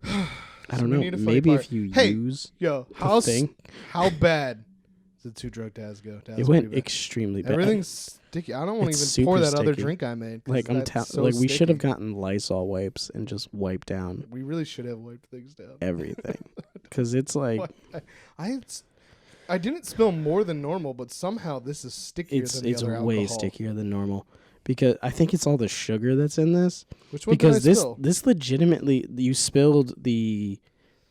I don't know. Maybe if you use how thing. How bad did Two Drunk Dads go? It went extremely bad. Everything's sticky. I don't want to even pour that other drink I made. Like we should have gotten Lysol wipes and just wiped down. We really should have wiped things down. Everything, because it's like I didn't spill more than normal, but somehow this is stickier than the other alcohol. It's way stickier than normal. Because I think it's all the sugar that's in this. Which one did I spill? This legitimately, you spilled the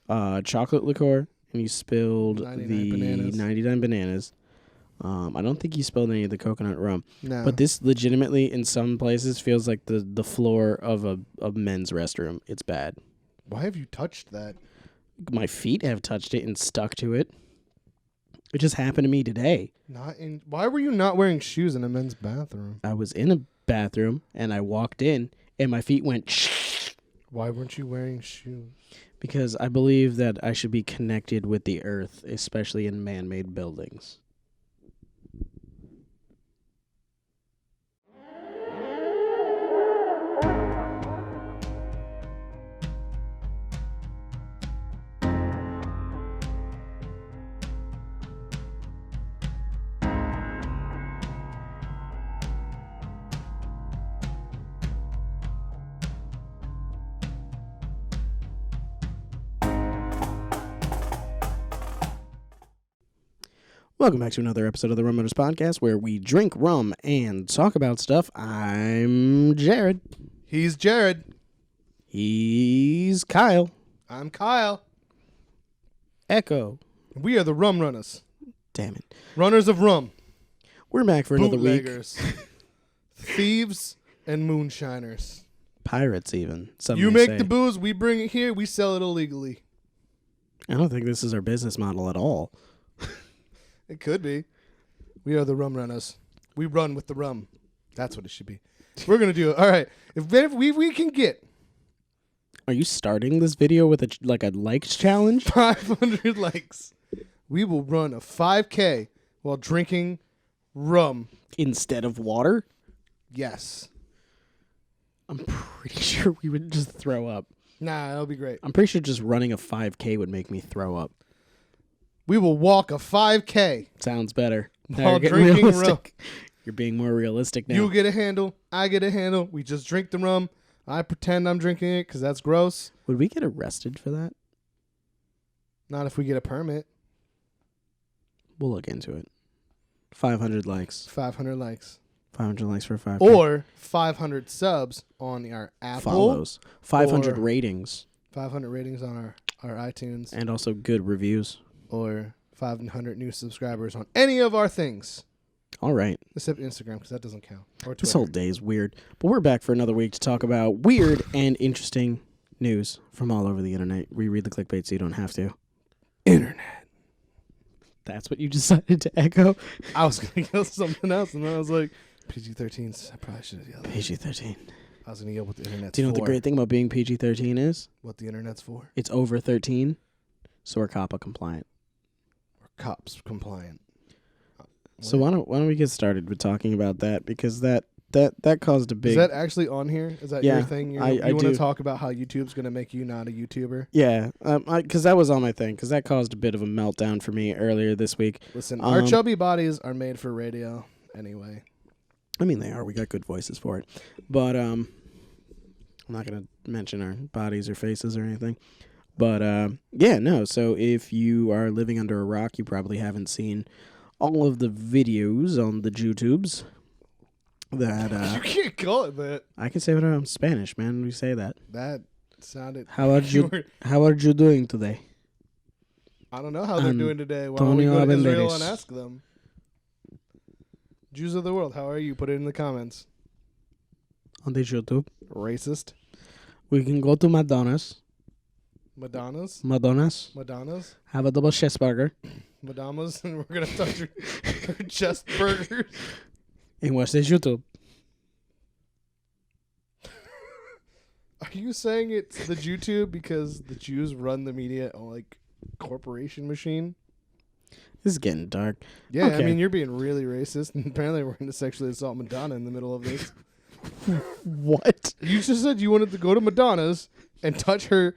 chocolate liqueur and you spilled 99 bananas. I don't think you spilled any of the coconut rum. No. But this legitimately, in some places, feels like the floor of a men's restroom. It's bad. Why have you touched that? My feet have touched it and stuck to it. It just happened to me today. Why were you not wearing shoes in a men's bathroom? I was in a bathroom and I walked in and my feet went. Why weren't you wearing shoes? Because I believe that I should be connected with the earth, especially in man-made buildings. Welcome back to another episode of the Rum Runnas Podcast, where we drink rum and talk about stuff. I'm Jared. He's Jared. He's Kyle. I'm Kyle. Echo. We are the Rum Runnas. Damn it. Runners of rum. We're back for another week. Bootleggers. Thieves and moonshiners. Pirates, even. You make the booze, we bring it here, we sell it illegally. I don't think this is our business model at all. It could be. We are the Rum Runnas. We run with the rum. That's what it should be. We're going to do it. All right. If we can get... Are you starting this video with a likes challenge? 500 likes. We will run a 5K while drinking rum. Instead of water? Yes. I'm pretty sure we would just throw up. Nah, that'll be great. I'm pretty sure just running a 5K would make me throw up. We will walk a 5K. Sounds better. While drinking rum. You're being more realistic now. You get a handle. I get a handle. We just drink the rum. I pretend I'm drinking it because that's gross. Would we get arrested for that? Not if we get a permit. We'll look into it. 500 likes. 500 likes. 500 likes for 5K. Or 500 subs on our Apple. Follows. 500 ratings. 500 ratings on our iTunes. And also good reviews. Or 500 new subscribers on any of our things. All right. Except Instagram, because that doesn't count. Or Twitter. This whole day is weird. But we're back for another week to talk about weird and interesting news from all over the internet. We read the clickbait so you don't have to. Internet. That's what you decided to echo? I was going to yell something else, and then I was like, PG-13. I probably should have yelled PG-13. I was going to yell what the internet's for. Do you know what the great thing about being PG-13 is? What the internet's for? It's over 13, so we're COPPA compliant. Cops compliant. So why don't we get started with talking about that, because that caused a big... Is that actually on here? Is that your thing? You want to talk about how YouTube's going to make you not a YouTuber? Yeah, because that was on my thing, because that caused a bit of a meltdown for me earlier this week. Listen, our chubby bodies are made for radio anyway. I mean, they are. We got good voices for it. But I'm not going to mention our bodies or faces or anything. But, so if you are living under a rock, you probably haven't seen all of the videos on the YouTubes that... you can't call it that. I can say whatever. I'm Spanish, man. We say that. That sounded... How are you doing today? I don't know how they're doing today. Why don't we go to Israel and ask them? Jews of the world, how are you? Put it in the comments. On the YouTube. Racist. We can go to Madonna's. Madonna's? Have a double cheeseburger. Madonna's, and we're going to touch her chest burgers. And watch this YouTube. Are you saying it's the YouTube because the Jews run the media like corporation machine? This is getting dark. Yeah, okay. I mean, you're being really racist, and apparently we're going to sexually assault Madonna in the middle of this. What? You just said you wanted to go to Madonna's, and touch her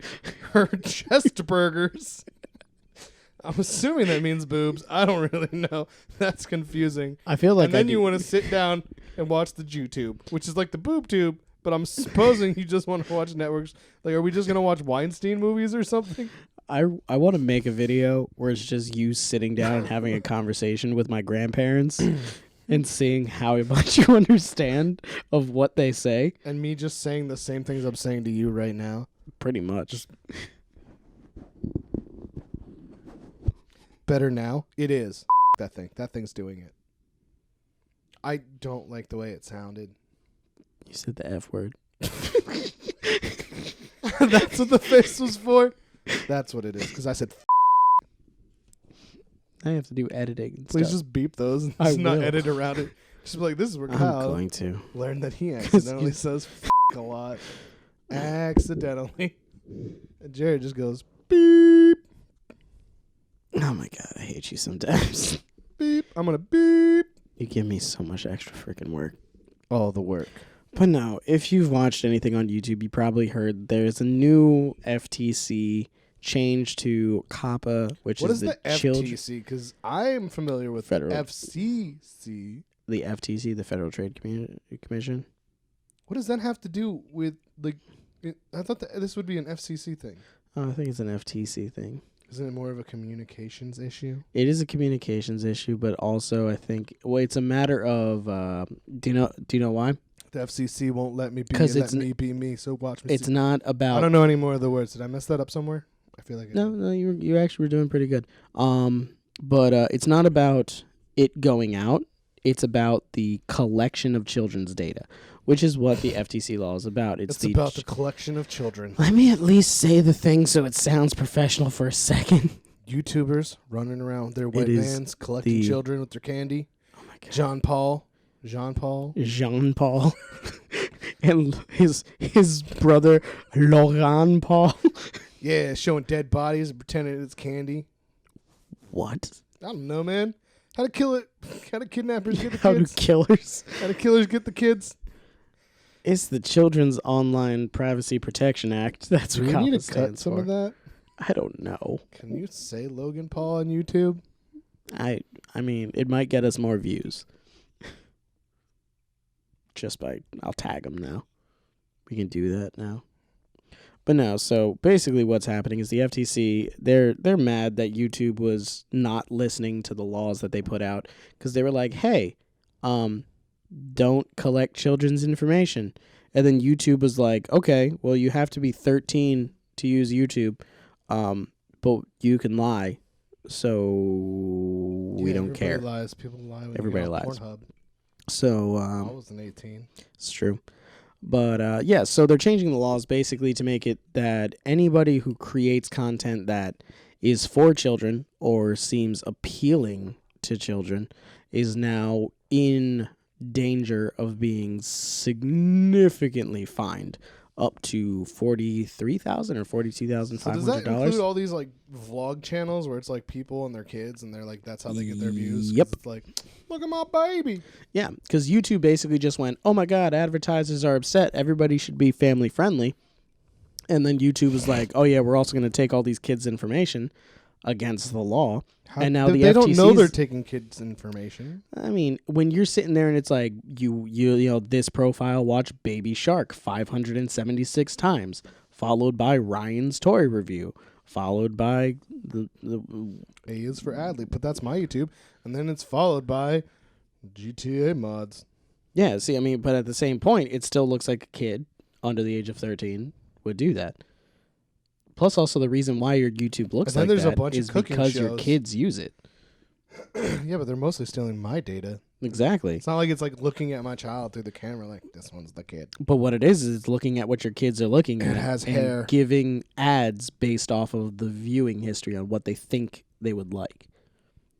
chest burgers. I'm assuming that means boobs. I don't really know. That's confusing. I feel like and then you want to sit down and watch the YouTube, which is like the boob tube, but I'm supposing you just want to watch networks. Like, are we just going to watch Weinstein movies or something? I want to make a video where it's just you sitting down and having a conversation with my grandparents and seeing how much you understand of what they say. And me just saying the same things I'm saying to you right now. Pretty much. Better now? It is. That thing. That thing's doing it. I don't like the way it sounded. You said the F word. That's what the face was for? That's what it is. Because I said I have to do editing and please stuff. just beep those and I just not will. edit around it. Just be like, this is where I'm Kyle going to. learned that he accidentally says a lot. Accidentally. And Jared just goes, beep, Oh my God, I hate you sometimes. beep. I'm going to beep. You give me so much extra freaking work. All the work. But no, if you've watched anything on YouTube, you probably heard there's a new FTC change to COPPA, which What is is the children. FTC? Because I am familiar with Federal. FCC. The FTC, the Federal Trade Commission. What does that have to do with, like, I thought that this would be an FCC thing. Oh, I think it's an FTC thing. Isn't it more of a communications issue? It is a communications issue, but also I think it's a matter of do you know why? The FCC won't let me be 'Cause let it's me be me, so watch me. It's not about I don't know any more of the words. Did I mess that up somewhere? I feel like No, you actually were doing pretty good. But it's not about it going out. It's about the collection of children's data, which is what the FTC law is about. It's about the collection of children. Let me at least say the thing so it sounds professional for a second. YouTubers running around with their white It is vans, collecting children with their candy. Oh my God. Jean Paul, Jean-Paul, and his brother Laurent Paul. Yeah, showing dead bodies and pretending it's candy. What? I don't know, man. How to kill it? How do kidnappers get the How do kids? killers? How do killers get the kids? It's the Children's Online Privacy Protection Act. That's Do what we COPPA need to stands cut some for. of that? I don't know. Can you say Logan Paul on YouTube? I mean, it might get us more views. I'll tag them now. We can do that now. But no, so basically what's happening is the FTC, they're mad that YouTube was not listening to the laws that they put out because they were like, hey, don't collect children's information. And then YouTube was like, okay, well, you have to be 13 to use YouTube, but you can lie, so we don't care. Everybody lies. People lie when Everybody you get on lies. Pornhub. So I wasn't 18. it's true. But yeah, so they're changing the laws basically to make it that anybody who creates content that is for children or seems appealing to children is now in danger of being significantly fined up to $43,000 or $42,500. So does that include all these like vlog channels where it's like people and their kids and they're like that's how they get their views? 'Cause Yep. It's like, look at my baby. Yeah, because YouTube basically just went, oh my God, advertisers are upset. Everybody should be family friendly. And then YouTube was like, oh yeah, we're also going to take all these kids' information against the law. And now the they don't know FTC's they're taking kids' information. I mean, when you're sitting there and it's like you know this profile watched Baby Shark 576 times, followed by Ryan's toy review, followed by the A is for Adley, but that's my YouTube, and then it's followed by GTA mods. yeah. See, I mean, but at the same point, it still looks like a kid under the age of 13 would do that. Plus, also the reason why your YouTube looks And then like there's a that bunch of is cooking because your shows. kids use it. Yeah, but they're mostly stealing my data. Exactly. It's not like it's like looking at my child through the camera like this one's the kid. But what it is it's looking at what your kids are looking at. It has and hair. giving ads based off of the viewing history on what they think they would like.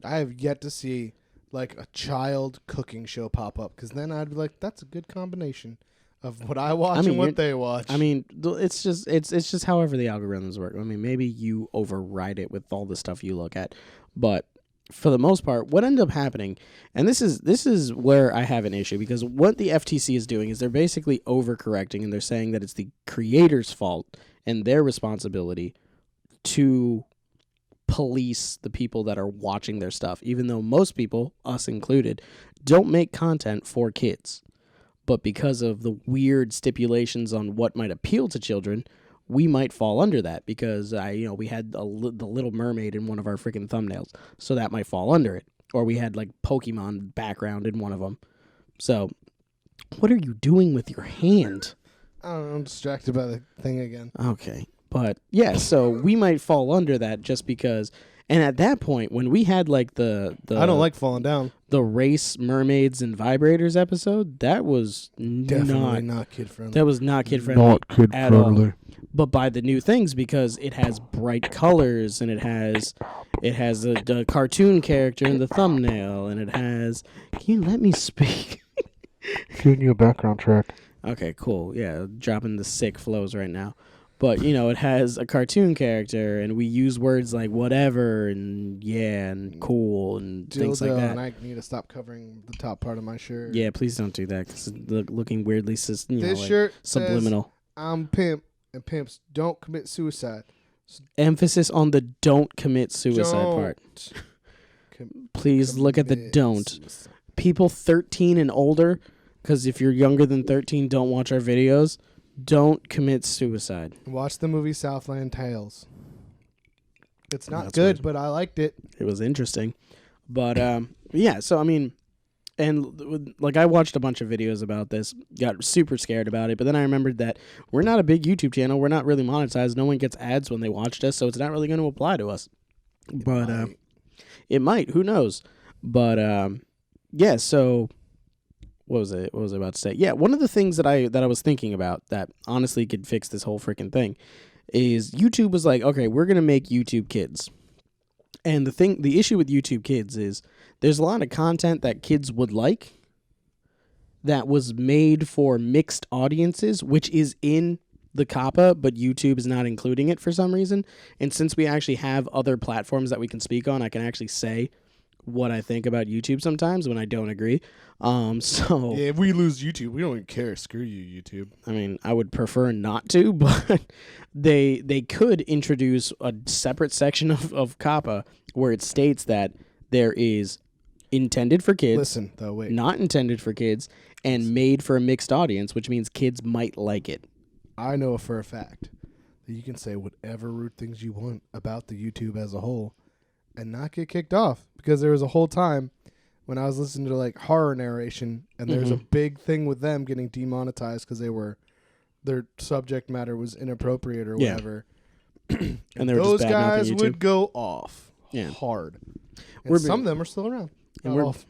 I have yet to see like a child cooking show pop up because then I'd be like, that's a good combination of what I watch and what they watch. I mean, it's just however the algorithms work. I mean, maybe you override it with all the stuff you look at, but for the most part, what ended up happening, and this is where I have an issue, because what the FTC is doing is they're basically overcorrecting, and they're saying that it's the creator's fault and their responsibility to police the people that are watching their stuff, even though most people, us included, don't make content for kids. But because of the weird stipulations on what might appeal to children, we might fall under that, because we had the Little Mermaid in one of our freaking thumbnails, so that might fall under it. Or we had like Pokemon background in one of them. So, what are you doing with your hand? I don't know, I'm distracted by the thing again. Okay. But yeah, so we might fall under that just because. And at that point, when we had like the I don't like falling down. The race mermaids and vibrators episode, that was definitely not kid friendly. That was not kid friendly. Not kid at friendly. all. But by the new things, because it has bright colors and it has the cartoon character in the thumbnail, and it has. Can you let me speak? Giving you a background track. Okay, cool. Yeah, dropping the sick flows right now. But, it has a cartoon character, and we use words like whatever and yeah and cool and things like that. And I need to stop covering the top part of my shirt. Yeah, please don't do that, because it's looking weirdly shirt subliminal. Says, I'm pimp, and pimps don't commit suicide. Emphasis on the don't commit suicide part. Please look at the don't. Suicide. People 13 and older, because if you're younger than 13, don't watch our videos. Don't commit suicide. Watch the movie Southland Tales. It's not That's good, weird. but I liked it. It was interesting. But, yeah, so, I mean, and, like, I watched a bunch of videos about this, got super scared about it, but then I remembered that we're not a big YouTube channel. We're not really monetized. No one gets ads when they watched us, so it's not really going to apply to us. But, it might. Who knows? But, yeah, so... What was I about to say? Yeah, one of the things that I was thinking about that honestly could fix this whole freaking thing is YouTube was like, okay, we're gonna make YouTube Kids. And the issue with YouTube Kids is there's a lot of content that kids would like that was made for mixed audiences, which is in the COPPA, but YouTube is not including it for some reason. And since we actually have other platforms that we can speak on, I can actually say what I think about YouTube sometimes when I don't agree. So yeah, if we lose YouTube, we don't even care. Screw you, YouTube. I mean, I would prefer not to, but they could introduce a separate section of COPPA where it states that there is intended for kids, Listen, though, wait. not intended for kids, and made for a mixed audience, which means kids might like it. I know for a fact that you can say whatever rude things you want about the YouTube as a whole and not get kicked off, because there was a whole time when I was listening to like horror narration, and there's a big thing with them getting demonetized because their subject matter was inappropriate or whatever. And they were those just guys YouTube. would go off hard. And some of them are still around. And Not we're off.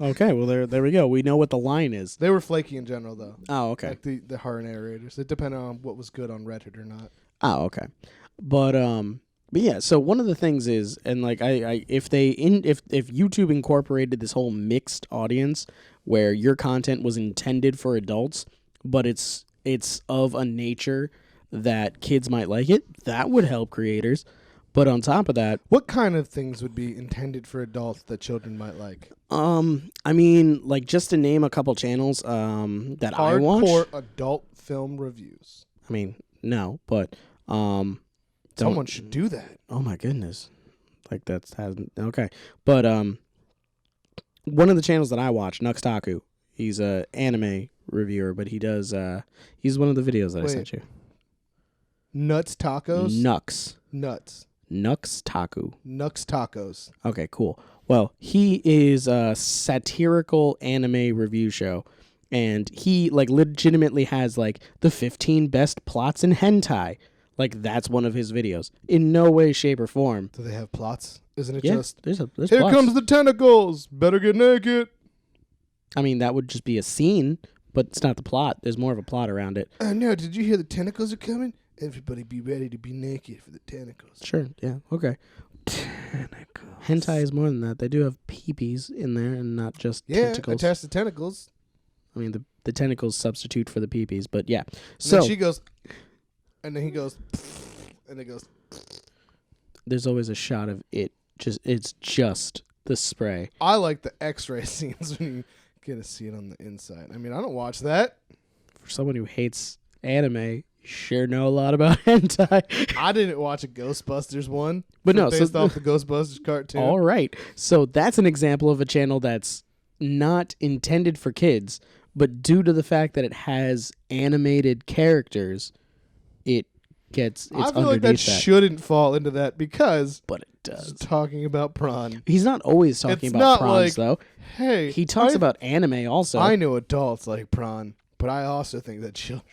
Okay, well there we go. We know what the line is. They were flaky in general, though. Oh, okay. Like the horror narrators. It depended on what was good on Reddit or not. Oh, okay. But yeah, so one of the things is, and like if YouTube incorporated this whole mixed audience where your content was intended for adults, but it's of a nature that kids might like it, that would help creators. But on top of that, what kind of things would be intended for adults that children might like? I mean, like just to name a couple channels that I watch. Hardcore adult film reviews. I mean, no, but someone should do that. Oh my goodness. Like okay. But one of the channels that I watch, Nux Taku, he's a anime reviewer, but he does he's one of the videos that I sent you. Nuts Tacos? Nux. Nuts. Nux Taku. Nux Tacos. Okay, cool. Well, he is a satirical anime review show, and he like legitimately has like the 15 best plots in hentai. Like that's one of his videos. In no way, shape, or form. Do they have plots? Isn't it Yeah, just there's here plots. comes the tentacles? Better get naked. I mean, that would just be a scene, but it's not the plot. There's more of a plot around it. No, did you hear the tentacles are coming? Everybody be ready to be naked for the tentacles. Sure, yeah, okay. Tentacles. Hentai is more than that. They do have peepees in there and not just Yeah, tentacles. attached to tentacles. I mean, the tentacles substitute for the peepees, but yeah. And So then she goes, and then he goes, and it goes. there's always a shot of it. It's just the spray. I like the X-ray scenes when you get to see it on the inside. I mean, I don't watch that. For someone who hates anime, you sure know a lot about hentai. I didn't watch a Ghostbusters one, But no, based off the Ghostbusters cartoon. All right. So that's an example of a channel that's not intended for kids, but due to the fact that it has animated characters, it's I feel like that shouldn't fall into that because but it does. it's talking about prawn. He's not always talking It's about not prawns, like, though. Hey, He talks about anime also. I know adults like prawn, but I also think that children.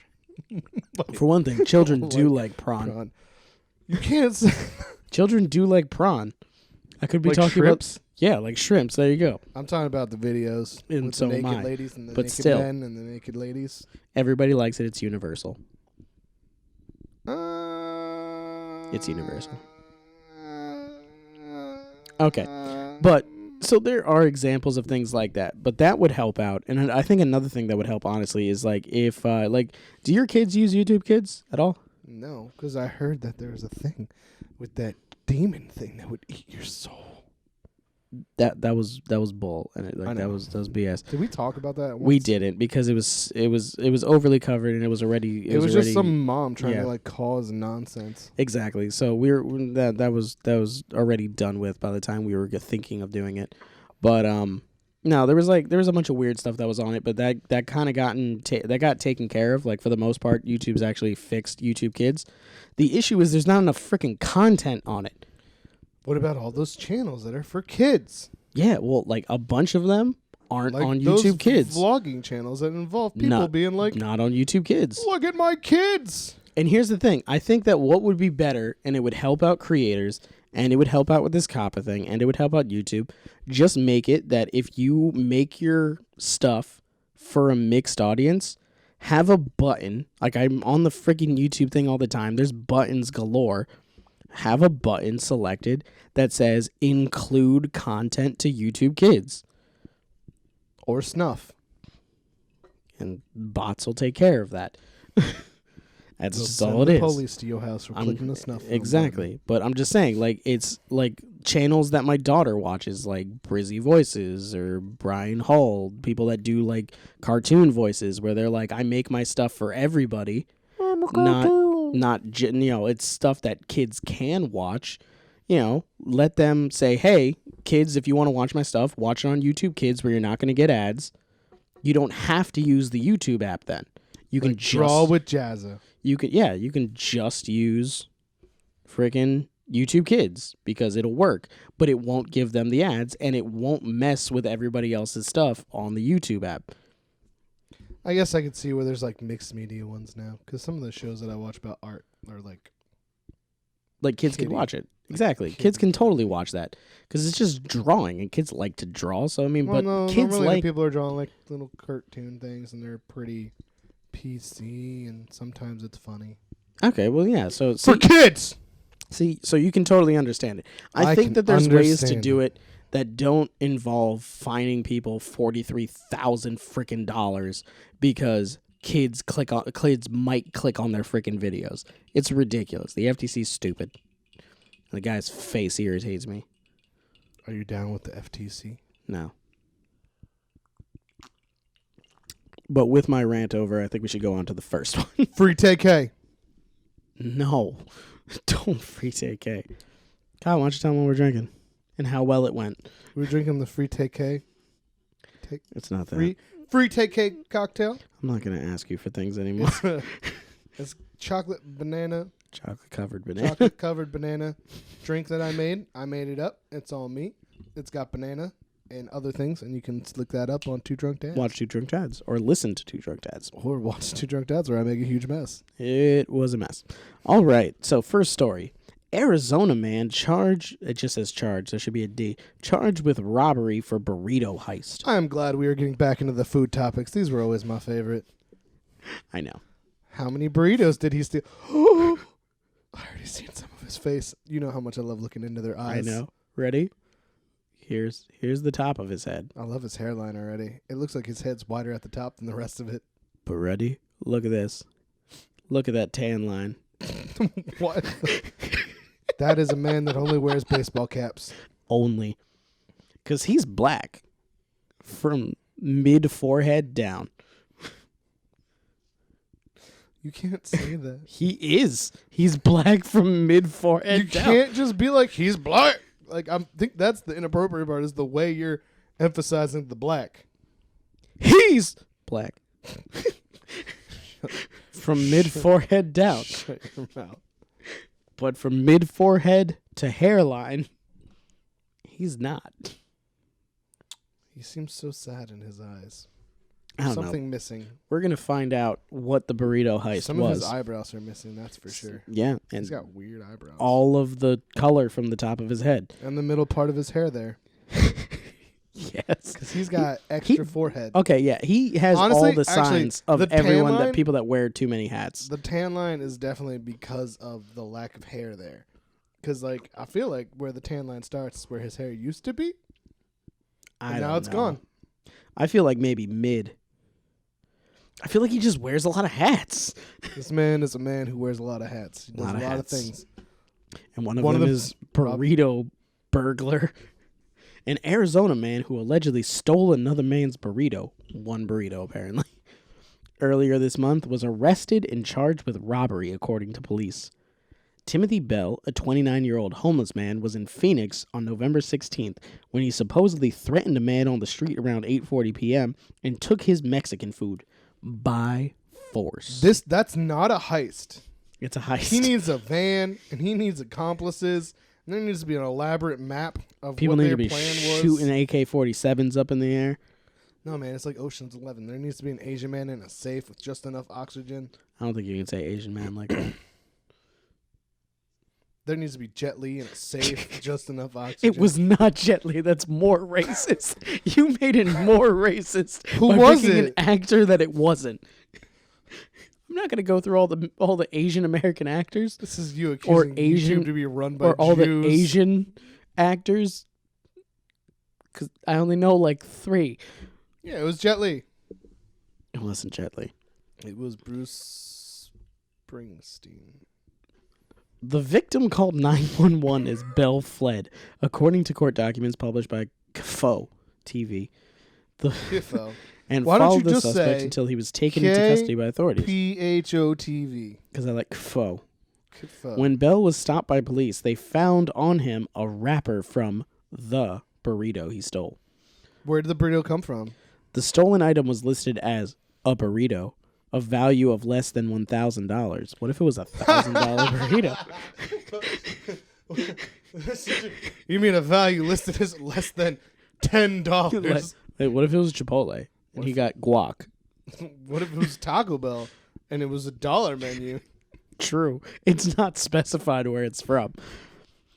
For one thing, children do like like prawn. You can't say Children do like prawn. I could be like talking shrimps. about like shrimps. There you go. I'm talking about the videos And with so the am naked I. ladies and the But naked still. men and the naked ladies. Everybody likes it. It's universal. It's universal. Okay. But so there are examples of things like that, but that would help out. And I think another thing that would help, honestly, is like if do your kids use YouTube Kids at all? No, because I heard that there was a thing with that demon thing that would eat your soul. That was bull, and I that know. was BS. Did we talk about that? We once? didn't because it was overly covered and it was already It was already, just some mom trying yeah. to like cause nonsense. Exactly. So that was already done with by the time we were thinking of doing it. But no, there was a bunch of weird stuff that was on it, but that kind of got taken care of. Like for the most part, YouTube's actually fixed YouTube Kids. The issue is there's not enough freaking content on it. What about all those channels that are for kids? Yeah, well, like a bunch of them aren't Like on those YouTube Kids. vlogging channels that involve people being like, Not on YouTube Kids. look at my kids. And here's the thing. I think that what would be better, and it would help out creators, and it would help out with this COPPA thing, and it would help out YouTube, just make it that if you make your stuff for a mixed audience, have a button. Like I'm on the freaking YouTube thing all the time. There's buttons galore. Have a button selected that says include content to YouTube Kids. Or snuff. And bots will take care of that. That's They'll just send all it the is. police to your house for clicking the snuff. Exactly. But I'm just saying, like, it's like channels that my daughter watches, like Brizzy Voices or Brian Hull, people that do like cartoon voices where they're like, I make my stuff for everybody. It's stuff that kids can watch. Let them say, hey, kids, if you want to watch my stuff, watch it on YouTube Kids where you're not going to get ads. You don't have to use the YouTube app then. You can just draw with Jazza. You can just use freaking YouTube Kids because it'll work, but it won't give them the ads and it won't mess with everybody else's stuff on the YouTube app. I guess I could see where there's like mixed media ones now, because some of the shows that I watch about art are like kids can watch it. Exactly. Kids can totally watch that because it's just drawing and kids like to draw. So, I mean, kids normally people are drawing like little cartoon things and they're pretty PC and sometimes it's funny. Okay, well, yeah. So For kids! See, so you can totally understand it. I think that there's ways to do it that don't involve fining people $43,000 freaking dollars because kids might click on their freaking videos. It's ridiculous. The FTC's stupid. The guy's face irritates me. Are you down with the FTC? No. But with my rant over, I think we should go on to the first one. Free TK. No. Don't free TK. Kyle, why don't you tell them what we're drinking and how well it went? We're drinking the free TK. It's not that. Free TK cocktail. I'm not going to ask you for things anymore. It's chocolate banana. Chocolate-covered banana. Chocolate-covered banana drink that I made. I made it up. It's all me. It's got banana and other things, and you can look that up on Two Drunk Dads. Watch Two Drunk Dads or listen to Two Drunk Dads. Or watch Two Drunk Dads where I make a huge mess. It was a mess. All right, so first story. Arizona man charged, it just says charged, there should be a D, charged with robbery for burrito heist. I am glad we are getting back into the food topics. These were always my favorite. I know. How many burritos did he steal? I already seen some of his face. You know how much I love looking into their eyes. I know. Ready? Here's the top of his head. I love his hairline already. It looks like his head's wider at the top than the rest of it. But ready? Look at this. Look at that tan line. What? That is a man that only wears baseball caps. Only. Because he's black from mid-forehead down. You can't say that. He is. He's black from mid-forehead down. You can't just be like, he's black. Like, I think that's the inappropriate part, is the way you're emphasizing the black. He's black. From mid-forehead down. Shut your mouth. But from mid-forehead to hairline, he's not. He seems so sad in his eyes. I don't Something know. missing. We're going to find out what the burrito heist Some was. of his eyebrows are missing, that's for sure. Yeah. And He's got weird eyebrows. all of the color from the top of his head. And the middle part of his hair there. Yes. Because he's got extra forehead. Okay, yeah. He has Honestly, all the signs of the tan everyone line- that people that wear too many hats. The tan line is definitely because of the lack of hair there. Because, like, I feel like where the tan line starts is where his hair used to be. And now it's gone. I feel like maybe mid. I feel like he just wears a lot of hats. This man is a man who wears a lot of hats. He does a lot of things. And one of them is burrito burglar. An Arizona man who allegedly stole another man's burrito. One burrito, apparently. Earlier this month was arrested and charged with robbery, according to police. Timothy Bell, a 29-year-old homeless man, was in Phoenix on November 16th when he supposedly threatened a man on the street around 8:40 p.m. and took his Mexican food by force. That's not a heist. It's a heist. He needs a van, and he needs accomplices, and there needs to be an elaborate map of People what need their to be plan was. shooting AK-47s up in the air. No, man, it's like Ocean's 11. There needs to be an Asian man in a safe with just enough oxygen. I don't think you can say Asian man like that. There needs to be Jet Li in a safe with just enough oxygen. It was not Jet Li. That's more racist. You made it more racist. Who by was picking it? An actor that it wasn't. I'm not going to go through all the Asian American actors. This is you or accusing Asian YouTube to be run by or all Jews. the Asian actors. Because I only know like 3. Yeah, it was Jet Li. It wasn't Jet Li. It was Bruce Springsteen. The victim called 911 as Bell fled, according to court documents published by COPPA TV. Kifo. And Why don't followed you the just suspect say until he was taken into custody by authorities. PHOTV. Because I like COPPA. Kifo. When Bell was stopped by police, they found on him a wrapper from the burrito he stole. Where did the burrito come from? The stolen item was listed as a burrito, a value of less than $1,000. What if it was $1,000 burrito? You mean a value listed as less than $10? Wait, what if it was Chipotle and he got guac? What if it was Taco Bell and it was $1 menu? True. It's not specified where it's from.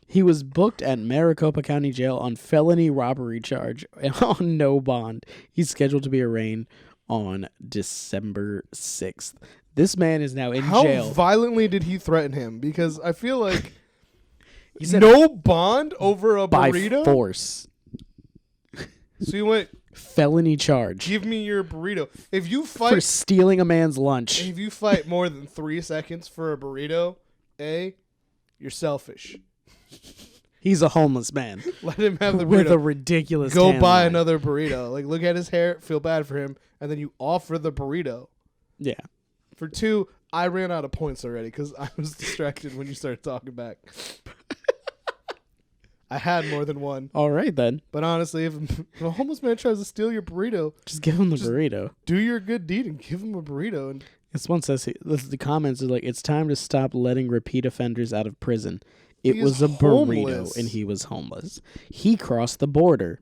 He was booked at Maricopa County Jail on felony robbery charge on no bond. He's scheduled to be arraigned on December 6th. This man is now in jail. How violently did he threaten him? Because I feel like He said no bond over a by burrito? force. So you went, Felony charge give me your burrito. If you for fight stealing a man's lunch. if you fight more than 3 seconds for a burrito, you're selfish. He's a homeless man Let him have the with burrito. a ridiculous Go tan buy line. another burrito. Like, look at his hair, feel bad for him, and then you offer the burrito. Yeah. For 2, I ran out of points already because I was distracted when you started talking back. I had more than one. All right, then. But honestly, if a homeless man tries to steal your burrito, Just give him the burrito. do your good deed and give him a burrito. And This one says, the comments are like, it's time to stop letting repeat offenders out of prison. It He was is a burrito, homeless. and he was homeless. He crossed the border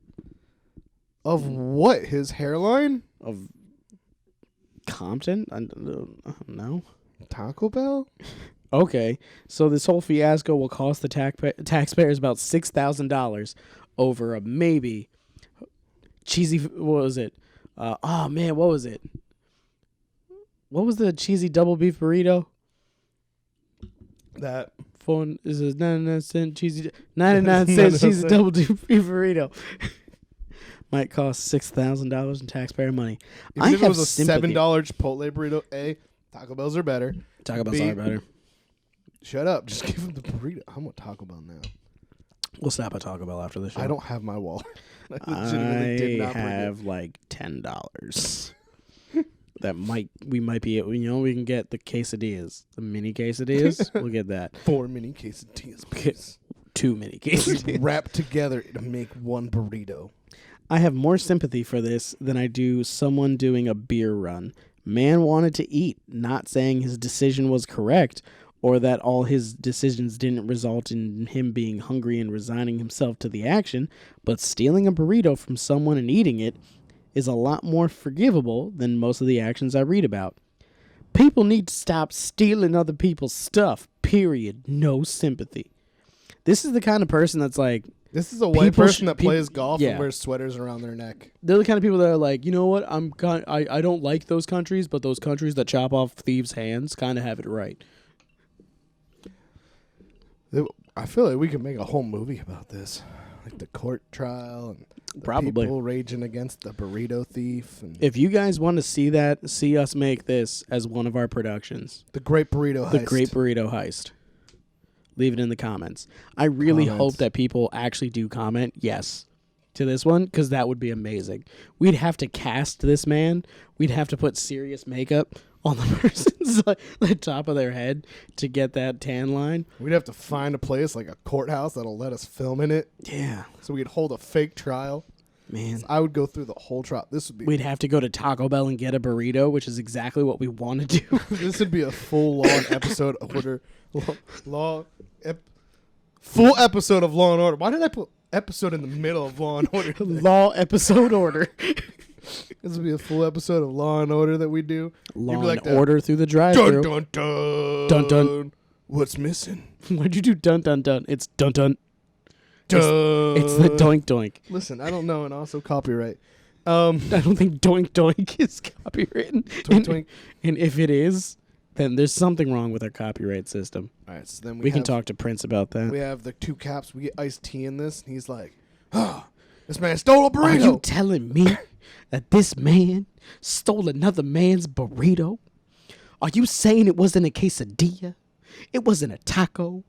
of what? His hairline? of Compton? I don't know. Taco Bell? Okay, so this whole fiasco will cost the taxpayers about $6,000 over a maybe cheesy. What was it? Oh man, what was it? What was the cheesy double beef burrito? That Is a 99-cent cheesy 99-cent cheesy double beef burrito. Might cost $6,000 in taxpayer money. even if it was a sympathy. $7 Chipotle burrito, Taco Bells are better. Taco Bell's B, are better. Shut up. Just give him the burrito. I want Taco Bell now. We'll stop at Taco Bell after the show. I don't have my wallet. I did not bring it. have like $10. We might be, we can get the quesadillas, the mini quesadillas. We'll get that. 4 mini quesadillas, please. 2 mini quesadillas. Wrapped together to make one burrito. I have more sympathy for this than I do someone doing a beer run. Man wanted to eat, not saying his decision was correct or that all his decisions didn't result in him being hungry and resigning himself to the action, but stealing a burrito from someone and eating it is a lot more forgivable than most of the actions I read about. People need to stop stealing other people's stuff, period. No sympathy. This is the kind of person that's like... This is a white person that people- plays golf yeah. and wears sweaters around their neck. They're the kind of people that are like, you know what, I don't like those countries, but those countries that chop off thieves' hands kind of have it right. I feel like we could make a whole movie about this. Like the court trial and the Probably. people raging against the burrito thief. And If you guys want to see us make this as one of our productions, the Great Burrito Heist. the Great Burrito Heist, leave it in the comments. I really Comments. hope that people actually do comment yes to this one, because that would be amazing. We'd have to cast this man. We'd have to put serious makeup on the person's the top of their head to get that tan line. We'd have to find a place like a courthouse that'll let us film in it. Yeah, So we'd hold a fake trial. man. I would go through the whole trial. This would be We'd have to go to Taco Bell and get a burrito, which is exactly what we want to do. this would be a full on episode of Order full episode of Law and Order. Why did I put episode in the middle of Law and Order? Law episode order. This would be a full episode of Law and Order that we do. Law You'd be like and that. order through the Dun drive-thru. dun dun. Dun, dun. What's missing? Why'd you do dun dun dun? It's dun dun. Dun. It's the doink doink. Listen, I don't know, and also copyright. I don't think doink doink is copywritten. Twink, twink. And if it is, then there's something wrong with our copyright system. All right, so then We can talk to Prince about that. We have the 2 caps. We get iced tea in this, and he's like, "Oh, this man stole a Are you burrito." telling me that this man stole another man's burrito? Are you saying it wasn't a quesadilla? It wasn't a taco?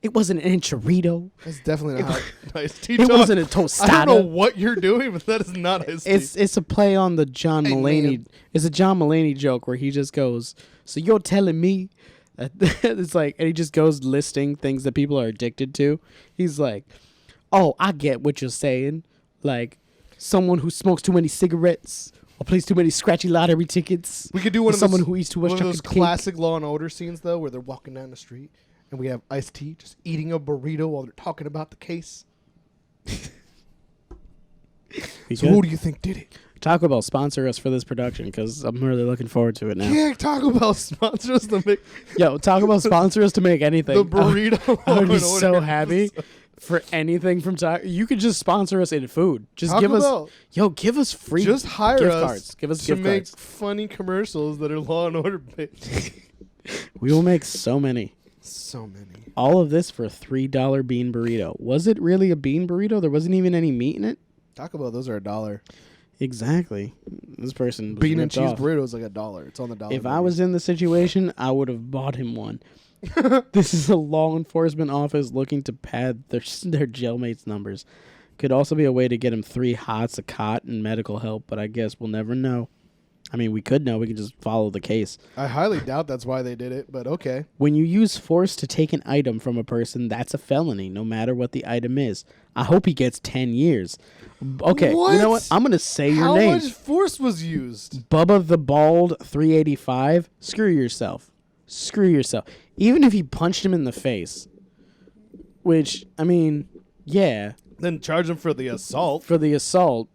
It wasn't an enchilado? That's definitely not how iced tea It talk. wasn't a tostada? I don't know what you're doing, but that is not iced tea. It's a play on the John Hey, Mulaney. man. It's a John Mulaney joke where he just goes, "So you're telling me that it's like," and he just goes listing things that people are addicted to. He's like, "Oh, I get what you're saying. Like someone who smokes too many cigarettes or plays too many scratchy lottery tickets. We could do or one of someone those, who eats too much one of those chocolate cake." classic Law and Order scenes, though, where they're walking down the street and we have iced tea, just eating a burrito while they're talking about the case. We So could. who do you think did it? Taco Bell sponsor us for this production because I'm really looking forward to it now. Yeah, Taco Bell sponsors us to make Yo, Taco Bell sponsor us to make anything. the burrito. I would Law be and so Order happy episode. for anything from Taco. You could just sponsor us in food. Just Taco give us, Bell. give us free. Just hire gift us cards. Give us to gift make cards. funny commercials that are Law and Order based. We will make so many. So many. All of this for a $3 bean burrito. Was it really a bean burrito? There wasn't even any meat in it. Taco Bell, those are $1. Exactly. This person was Bean and ripped cheese off. burrito is like $1. It's on the dollar. If I menu. was in the situation, I would have bought him one. This is a law enforcement office looking to pad their jailmates' numbers. Could also be a way to get him 3 hots, a cot, and medical help, but I guess we'll never know. I mean, we could know. We could just follow the case. I highly doubt that's why they did it, but okay. When you use force to take an item from a person, that's a felony, no matter what the item is. I hope he gets 10 years. Okay, you know what? I'm going to say your How name. much force was used? Bubba the Bald 385. Screw yourself. Screw yourself. Even if he punched him in the face, which, I mean, yeah, Then charge him for the assault. for the assault,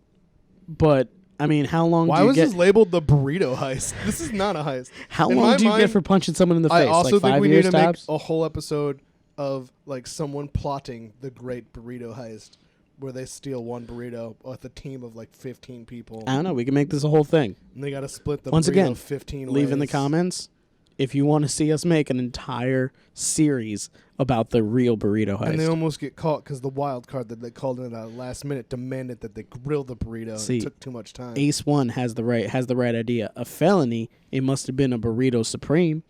but, I mean, how long Why do you was get? this labeled the burrito heist? This is not a heist. How In long my do you get mind, for punching someone in the face? I also like think 5 we need years to tops? make a whole episode of like someone plotting the Great Burrito Heist, where they steal one burrito with a team of like 15 people, I don't know. We can make this a whole thing. and they got to split the Once burrito again, 15 Leave in the ways. comments if you want to see us make an entire series about the real burrito heist. And they almost get caught because the wild card that they called in at the last minute demanded that they grill the burrito. See, and it took too much time. Ace 1 has the right idea. A felony, it must have been a burrito supreme.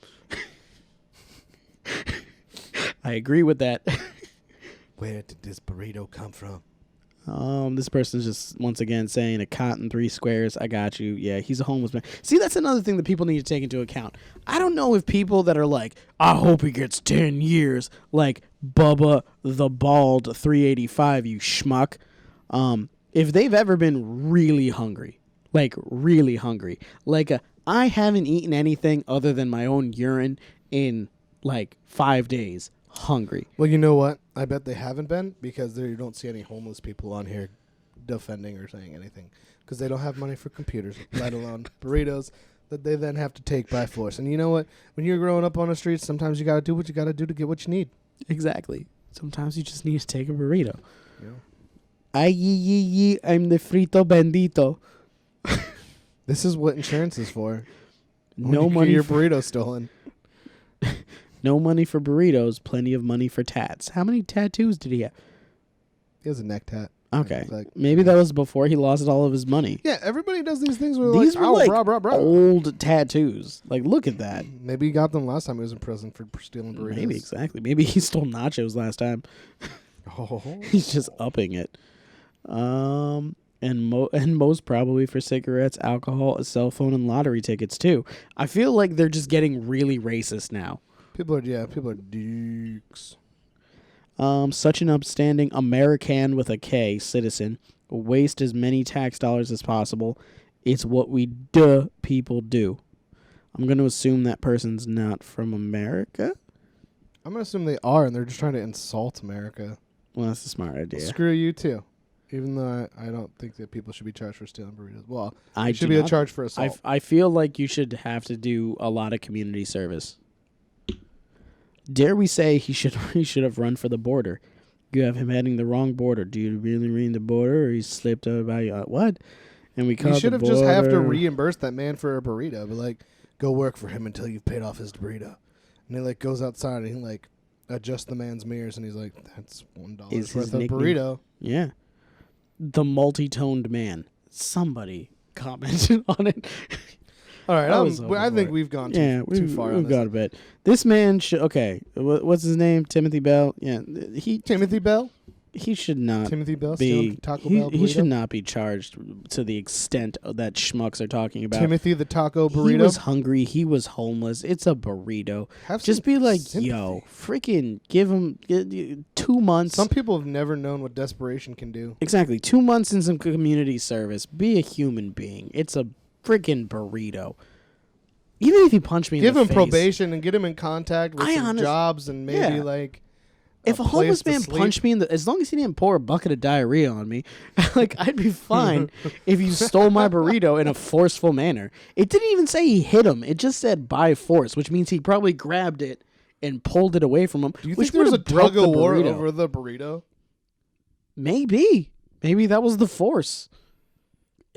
I agree with that. Where did this burrito come from? This person's just once again saying a cot and 3 squares. I got you. Yeah, he's a homeless man. See, that's another thing that people need to take into account. I don't know if people that are like, I hope he gets 10 years, like Bubba the Bald 385, you schmuck. If they've ever been really hungry, like I haven't eaten anything other than my own urine in like 5 days. Hungry. Well, you know what? I bet they haven't been because you don't see any homeless people on here defending or saying anything because they don't have money for computers, let alone burritos that they then have to take by force. And you know what? When you're growing up on the streets, sometimes you got to do what you got to do to get what you need. Exactly. Sometimes you just need to take a burrito. Yeah. I'm the frito bendito. This is what insurance is for. No when you money get your for burrito stolen. No money for burritos, plenty of money for tats. How many tattoos did he have? He has a neck tat. Okay. Like, maybe that was before he lost all of his money. Yeah, everybody does these things where These like, were like brah. old tattoos. Like, look at that. Maybe he got them last time he was in prison for stealing burritos. Maybe, exactly. Maybe he stole nachos last time. Oh. He's just upping it. And most probably for cigarettes, alcohol, a cell phone, and lottery tickets, too. I feel like they're just getting really racist now. People are dukes. Such an upstanding American with a K citizen. Waste as many tax dollars as possible. It's what we people do. I'm going to assume that person's not from America. I'm going to assume they are, and they're just trying to insult America. Well, that's a smart idea. Screw you, too. Even though I don't think that people should be charged for stealing burritos. Well, I should be a charge for assault. I feel like you should have to do a lot of community service. Dare we say he should have run for the border? You have him heading the wrong border. Do you really mean the border, or he slipped up by what? And we call you should have just have to reimburse that man for a burrito. But like, go work for him until you've paid off his burrito. And he like goes outside and he like adjusts the man's mirrors and he's like, that's $1 worth of burrito. Yeah, the multi-toned man. Somebody commented on it. All right, I think we've gone too far. We've got a bit. This man should. Okay, what's his name? Timothy Bell. Yeah, Timothy Bell. He should not. Timothy Bell. Be Taco Bell. He should not be charged to the extent that schmucks are talking about. Timothy the Taco Burrito. He was hungry. He was homeless. It's a burrito. Just be like, sympathy. Yo, freaking give him 2 months. Some people have never known what desperation can do. Exactly, 2 months in some community service. Be a human being. It's a freaking burrito. Even if you punch me in the face. Give him probation and get him in contact with some jobs and maybe like if a homeless man punched me as long as he didn't pour a bucket of diarrhea on me, like I'd be fine if you stole my burrito in a forceful manner. It didn't even say he hit him. It just said by force, which means he probably grabbed it and pulled it away from him. Do you think there was a tug of war over the burrito? Maybe that was the force.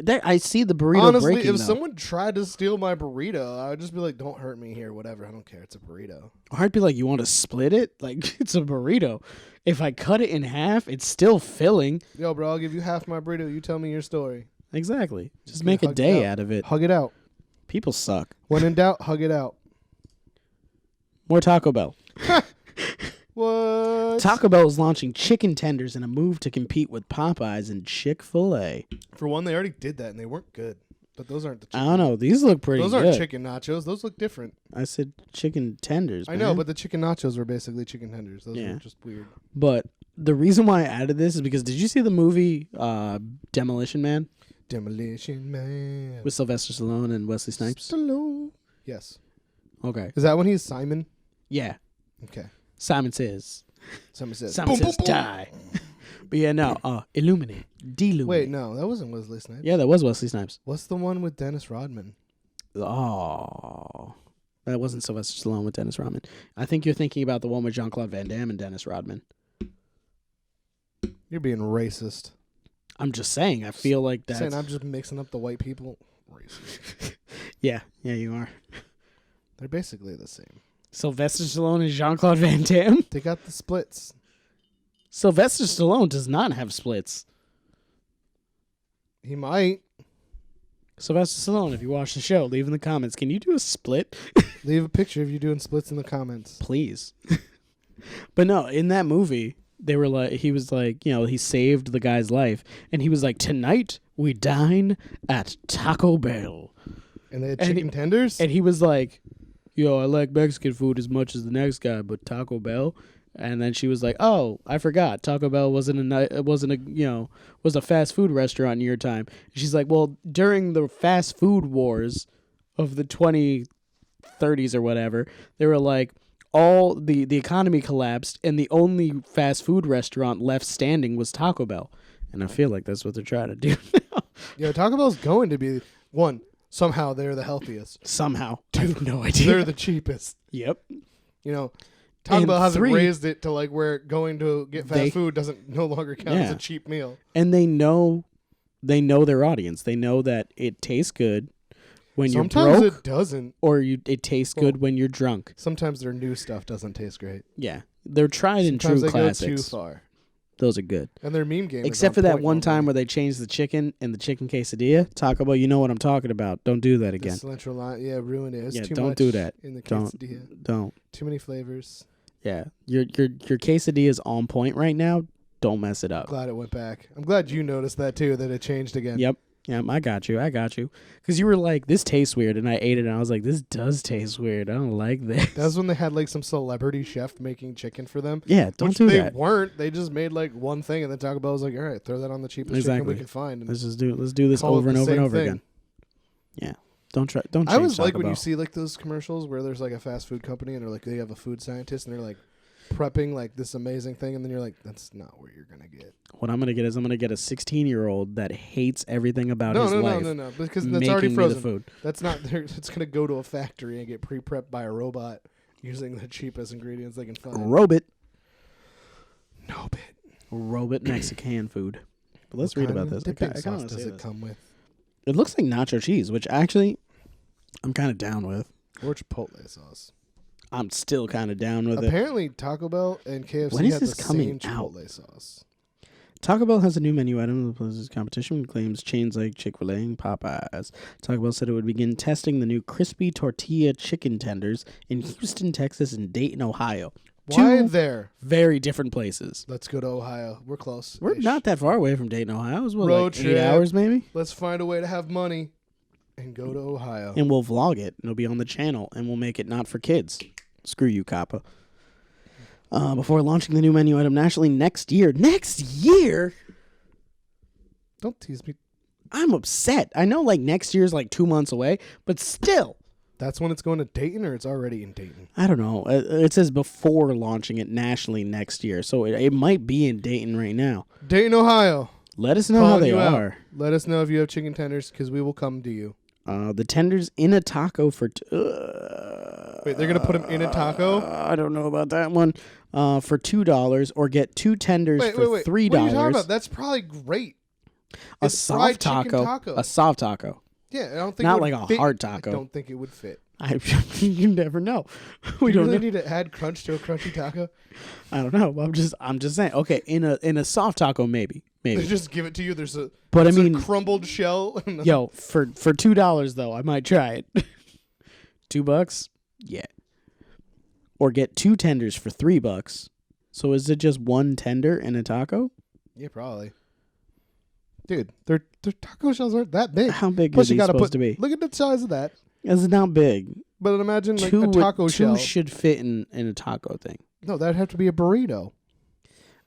I see the burrito honestly, breaking, if someone tried to steal my burrito, I would just be like, don't hurt me here, whatever. I don't care. It's a burrito. Or I'd be like, you want to split it? Like, it's a burrito. If I cut it in half, it's still filling. Yo, bro, I'll give you half my burrito. You tell me your story. Exactly. Just make a day out of it. Hug it out. People suck. When in doubt, hug it out. More Taco Bell. What? Taco Bell is launching chicken tenders in a move to compete with Popeyes and Chick-fil-A. For one, they already did that, and they weren't good. But those aren't the chicken. I don't know. These look pretty good. Those aren't chicken nachos. Those look different. I said chicken tenders, I know, but the chicken nachos were basically chicken tenders. Those were just weird. But the reason why I added this is because did you see the movie Demolition Man? Demolition Man. With Sylvester Stallone and Wesley Snipes? Stallone. Yes. Okay. Is that when he's Simon? Yeah. Okay. Simon says, boom, die. But yeah, no, illuminate, deluminate. Wait, no, that wasn't Wesley Snipes. Yeah, that was Wesley Snipes. What's the one with Dennis Rodman? Oh, that wasn't Sylvester Stallone with Dennis Rodman. I think you're thinking about the one with Jean-Claude Van Damme and Dennis Rodman. You're being racist. I'm just saying, I feel like that's... Saying I'm just mixing up the white people? Racist. Yeah, you are. They're basically the same. Sylvester Stallone and Jean-Claude Van Damme? They got the splits. Sylvester Stallone does not have splits. He might. Sylvester Stallone, if you watch the show, leave in the comments. Can you do a split? Leave a picture of you doing splits in the comments. Please. But no, in that movie, they were like, he was like, he saved the guy's life, and he was like, tonight we dine at Taco Bell, And they had chicken tenders. and he was like, I like Mexican food as much as the next guy, but Taco Bell. And then she was like, "Oh, I forgot. Taco Bell was a fast food restaurant in your time." And she's like, "Well, during the fast food wars of the 2030s or whatever, they were like all the economy collapsed, and the only fast food restaurant left standing was Taco Bell." And I feel like that's what they're trying to do now. Taco Bell's going to be one. Somehow they're the healthiest. Somehow, I have no idea. They're the cheapest. Yep. Taco Bell hasn't raised it to like where going to get fast food doesn't no longer count as a cheap meal. And they know their audience. They know that it tastes good when you're broke. Sometimes it doesn't. Or it tastes good when you're drunk. Sometimes their new stuff doesn't taste great. Yeah. They're tried and true Sometimes classics. they go too far. Those are good. And their meme game Except for that one time where they changed the chicken in the chicken quesadilla. Taco Bell, you know what I'm talking about. Don't do that again. The cilantro line, ruin it. It's too don't much do that. in the quesadilla. Don't. Too many flavors. Yeah. Your quesadilla is on point right now. Don't mess it up. Glad it went back. I'm glad you noticed that too, that it changed again. Yep. I got you. Because you were like, this tastes weird, and I ate it, and I was like, this does taste weird. I don't like this. That was when they had like some celebrity chef making chicken for them. Yeah, don't do that. They weren't. They just made like one thing, and then Taco Bell was like, all right, throw that on the cheapest chicken we can find. And let's do this over and over and over again. Yeah. Don't change I always Taco like when Bell. you see like those commercials where there's like a fast food company and they're like, they have a food scientist and they're like prepping like this amazing thing, and then you're like, that's not where you're gonna get. What I'm gonna get is a 16-year-old that hates everything about his life. No, because that's already frozen. The food. That's not there. It's gonna go to a factory and get pre-prepped by a robot using the cheapest ingredients they can find. Robot Mexican food. But let's read about this. Dipping sauce does it come with? It looks like nacho cheese, which actually I'm kind of down with. Or Chipotle sauce. I'm still kind of down with it. Apparently, Taco Bell and KFC when is have this the coming same out? Chipotle sauce. Taco Bell has a new menu item that opposes competition and claims chains like Chick-fil-A and Popeyes. Taco Bell said it would begin testing the new crispy tortilla chicken tenders in Houston, Texas, and Dayton, Ohio. Why Two there? very different places. Let's go to Ohio. We're close. We're not that far away from Dayton, Ohio. It was what, Road like trip. 8 hours maybe? Let's find a way to have money and go to Ohio. And we'll vlog it. It'll be on the channel, and we'll make it not for kids. Screw you, COPPA. Before launching the new menu item nationally next year. Next year? Don't tease me. I'm upset. I know like next year's like 2 months away, but still. That's when it's going to Dayton, or it's already in Dayton? I don't know. It says before launching it nationally next year, so it might be in Dayton right now. Dayton, Ohio. Let us know how they are. Let us know if you have chicken tenders, because we will come to you. The tenders in a taco for... Wait, they're going to put them in a taco? I don't know about that one. For $2, or get 2 tenders for $3. What are you talking about? That's probably great. A soft taco. A soft taco. Yeah, I don't think not it would like a fit. hard taco. I don't think it would fit. You never know. We don't really need to add crunch to a crunchy taco. I don't know. I'm just saying. Okay, in a soft taco, maybe. They just give it to you. There's a crumbled shell. Yo, for $2 though, I might try it. $2, yeah. Or get 2 tenders for $3. So is it just 1 tender in a taco? Yeah, probably. Dude, their taco shells aren't that big. How big is it supposed to be? Look at the size of that. It's not big. But imagine like a taco shell. 2 should fit in a taco thing. No, that'd have to be a burrito.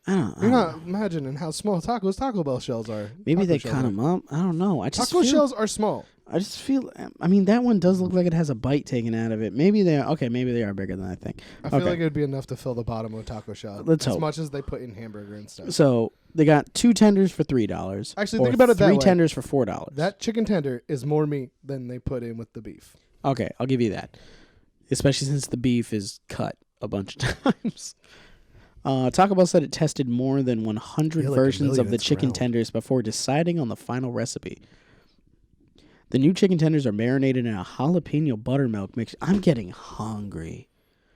You're not imagining how small Taco Bell shells are. Maybe they cut them up. I don't know. Taco shells are small. I just feel. I mean, that one does look like it has a bite taken out of it. Maybe they are. Okay, maybe they are bigger than I think. I feel like it would be enough to fill the bottom of a taco shell. Let's hope. As much as they put in hamburger and stuff. So they got 2 tenders for $3. Actually, think about it that way. 3 tenders for $4. That chicken tender is more meat than they put in with the beef. Okay, I'll give you that. Especially since the beef is cut a bunch of times. Taco Bell said it tested more than 100 versions of the chicken tenders before deciding on the final recipe. The new chicken tenders are marinated in a jalapeno buttermilk mix. I'm getting hungry.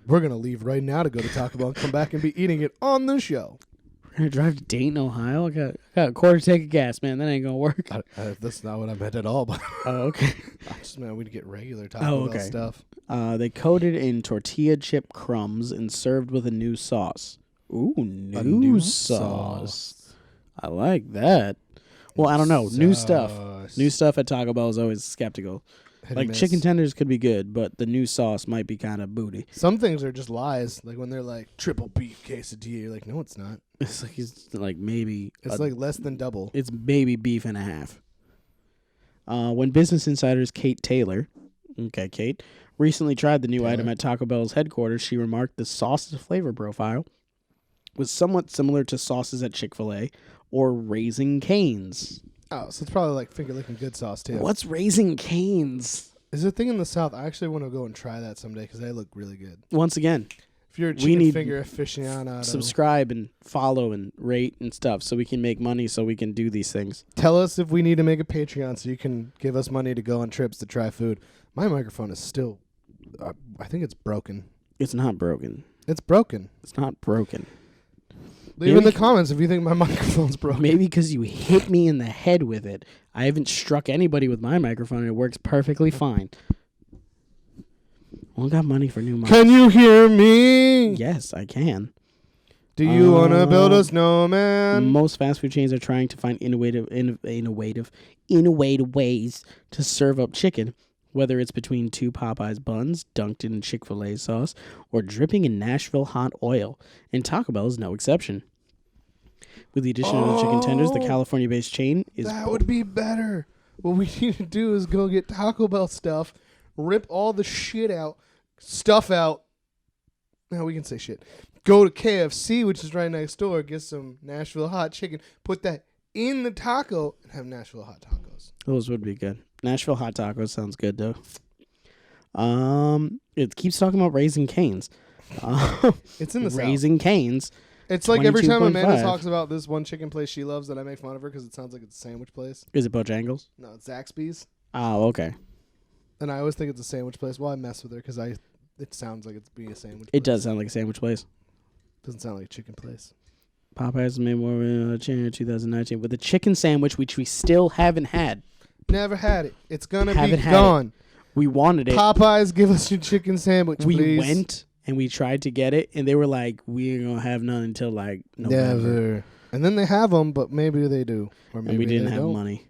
We're going to leave right now to go to Taco Bell and come back and be eating it on the show. We're going to drive to Dayton, Ohio? I got a quarter tank of gas, man. That ain't going to work. That's not what I meant at all. But oh, okay. I just meant we'd get regular Taco Bell stuff. They coated in tortilla chip crumbs and served with a new sauce. Ooh, A new sauce. I like that. Well, I don't know. New stuff. New stuff at Taco Bell is always skeptical. Hit and Like miss. chicken tenders could be good, but the new sauce might be kind of booty. Some things are just lies. Like when they're like triple beef quesadilla, you're like, no, it's not. It's like maybe It's like less than double. it's maybe beef and a half. When Business Insider's Kate Taylor, okay, Kate, recently tried the new Taylor. item at Taco Bell's headquarters, she remarked the sauce's flavor profile was somewhat similar to sauces at Chick-fil-A or Raising Cane's. Oh, so it's probably like finger licking good sauce too. What's Raising Cane's? Is there a thing in the South? I actually want to go and try that someday because they look really good. Once again, If you're a We chicken need finger aficionado, subscribe and follow and rate and stuff so we can make money so we can do these things. tell us if we need to make a Patreon so you can give us money to go on trips to try food. My microphone is still, I think it's broken. It's not broken. It's broken. It's not broken. Leave in the comments if you think my microphone's broken. Maybe because you hit me in the head with it. I haven't struck anybody with my microphone and it works perfectly fine. Well, I got money for new mics. Can you hear me? Yes, I can. Do you want to build a snowman? Most fast food chains are trying to find innovative ways to serve up chicken, whether it's between two Popeyes buns dunked in Chick-fil-A sauce or dripping in Nashville hot oil. And Taco Bell is no exception. With the addition of the chicken tenders, the California-based chain is... That would be better. What we need to do is go get Taco Bell stuff, rip all the shit out, stuff out. Now we can say shit. Go to KFC, which is right next door, get some Nashville hot chicken, put that in the taco, and have Nashville hot tacos. Those would be good. Nashville hot tacos sounds good, though. It keeps talking about Raising Cane's. It's in the South. Raising Cane's. It's like every time Amanda 22.5. talks about this one chicken place she loves that I make fun of her because it sounds like it's a sandwich place. Is it Bojangles? No, it's Zaxby's. Oh, okay. And I always think it's a sandwich place. Well, I mess with her because it sounds like it's being a sandwich place. It does sound like a sandwich place. Doesn't sound like a chicken place. Popeyes made more in 2019 with a chicken sandwich, which we still haven't had. Never had it. It's gonna Haven't be had gone. We wanted it. Popeyes, give us your chicken sandwich, We please. went and we tried to get it, and they were like, "We ain't gonna have none until like November." Never. And then they have them, but maybe they do, or maybe And we didn't they have don't. money.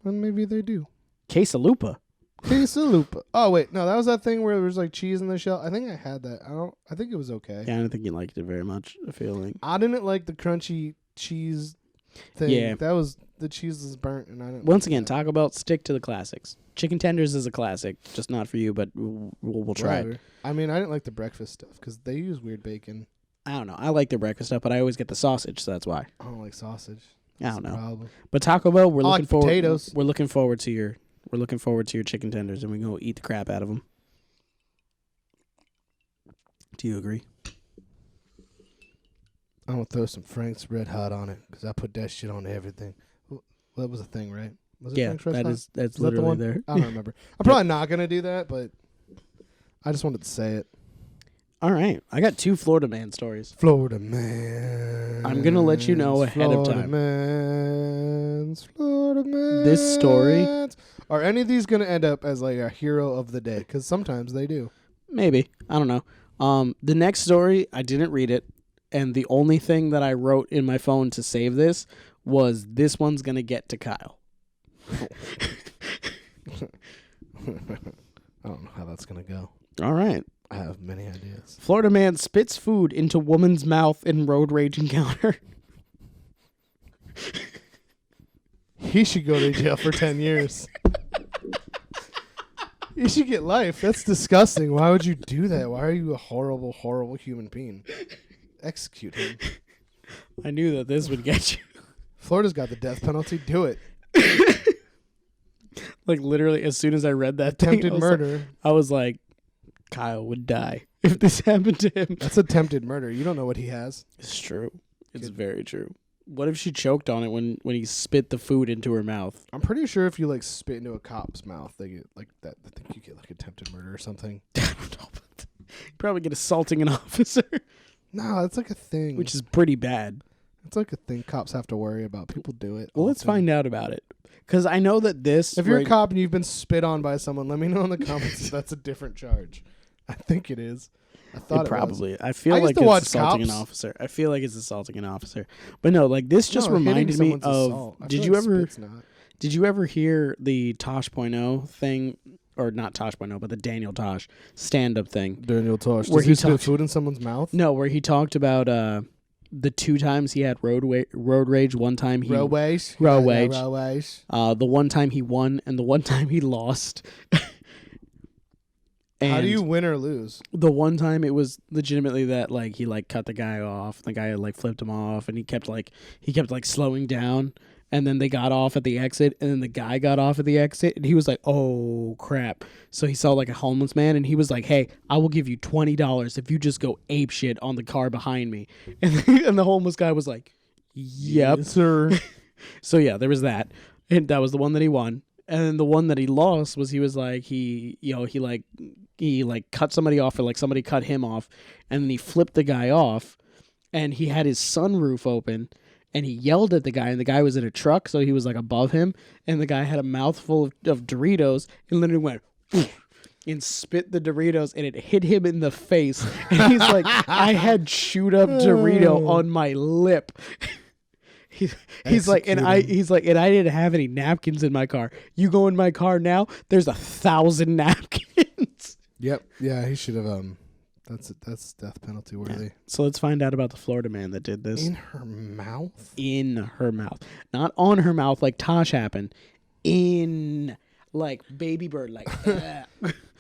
And maybe they do. Quesalupa. Quesalupa. Oh wait, no, that was that thing where there was like cheese in the shell. I think I had that. I think it was okay. Yeah, I don't think you liked it very much. I feel like. I didn't like the crunchy cheese thing. Yeah. That was the cheese was burnt, and I didn't. Once like again, that. Taco Bell, stick to the classics. Chicken tenders is a classic, just not for you, but we'll try it. Whatever. I mean, I didn't like the breakfast stuff because they use weird bacon. I don't know. I like their breakfast stuff, but I always get the sausage, so that's why. I don't like sausage. I don't know. Problem. But Taco Bell, we're I looking like forward. potatoes. We're looking forward to your chicken tenders, and we're gonna eat the crap out of them. Do you agree? I'm gonna throw some Frank's Red Hot on it because I put that shit on everything. Well, that was a thing, right? Was it Yeah, Frank's Red Hot? that's that the literally one? there. I don't remember. I'm probably not gonna do that, but I just wanted to say it. All right, I got 2 Florida man stories. Florida man. I'm gonna let you know ahead of time. Florida man. This story- Are any of these gonna end up as like a hero of the day? Because sometimes they do. Maybe, I don't know. The next story, I didn't read it, and the only thing that I wrote in my phone to save this was this one's gonna get to Kyle. I don't know how that's gonna go. All right. I have many ideas. Florida man spits food into woman's mouth in road rage encounter. He should go to jail for 10 years. You should get life. That's disgusting. Why would you do that? Why are you a horrible, horrible human being? Execute him. I knew that this would get you. Florida's got the death penalty. Do it. Like literally, as soon as I read that thing, Attempted I was murder. like, I was like, Kyle would die if this happened to him. That's attempted murder. You don't know what he has. It's true. It's Good. very true. What if she choked on it when he spit the food into her mouth? I'm pretty sure if you like spit into a cop's mouth, they get like that. I think you get like attempted murder or something. I don't know. But you probably get assaulting an officer, No, it's like a thing. which is pretty bad. It's like a thing cops have to worry about. People do it. Well, let's often. find out about it. Because I know that this... If you're a right- cop and you've been spit on by someone, let me know in the comments if that's a different charge. I think it is. I thought It probably. was. I feel I used like to it's watch assaulting an Cops. officer. I feel like it's assaulting an officer. But no, like this just No, hitting reminded me someone's of. assault. I Did feel you like ever? spit's not. Did you ever hear the Tosh.0 thing, or not Tosh.0, but the Daniel Tosh stand-up thing? Daniel Tosh. Where Does he he spit talked- food in someone's mouth? No, where he talked about the 2 times he had road rage. One time he Roadways. Roadways. Yeah, roadways. the one time he won and the one time he lost. How do And you win or lose? the one time it was legitimately that like he like cut the guy off, the guy like flipped him off, and he kept slowing down, and then they got off at the exit, and then the guy got off at the exit, and he was like, oh crap. So he saw like a homeless man, and he was like, hey, I will give you $20 if you just go ape shit on the car behind me. And the homeless guy was like, yep. Yes, sir. So yeah, there was that, and that was the one that he won. And then the one that he lost was he was like he cut somebody off, or like somebody cut him off, and then he flipped the guy off, and he had his sunroof open, and he yelled at the guy, and the guy was in a truck, so he was like above him, and the guy had a mouthful of Doritos, and literally went and spit the Doritos, and it hit him in the face, and he's like, I had chewed up Dorito on my lip. He's like, and I didn't have any napkins in my car. You go in my car now, there's 1,000 napkins. Yep. Yeah, he should have. That's death penalty worthy. Yeah. So let's find out about the Florida man that did this. In her mouth. In her mouth, not on her mouth like Tosh happened. In like baby bird, like.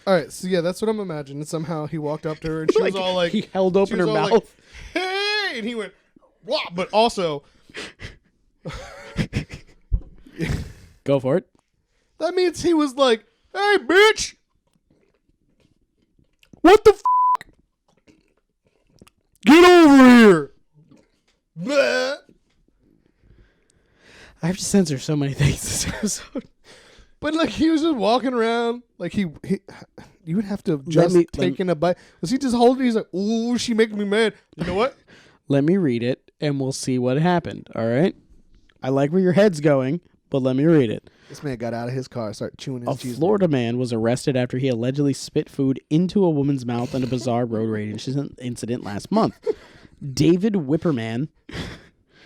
All right, so yeah, that's what I'm imagining. Somehow he walked up to her and she was all like, he held open her mouth. Like, hey, and he went, wow, but also. Go for it. That means he was like, hey, bitch. What the f***? Get over here. Bleh. I have to censor so many things this episode. But like he was just walking around, like he you would have to have just taken a bite. Was he just holding? He's like, ooh, she making me mad. You know what? Let me read it, and we'll see what happened. All right. I like where your head's going, but let me read it. This man got out of his car, started chewing his cheese. A Florida man was arrested after he allegedly spit food into a woman's mouth in a bizarre road rage incident last month. David Whipperman.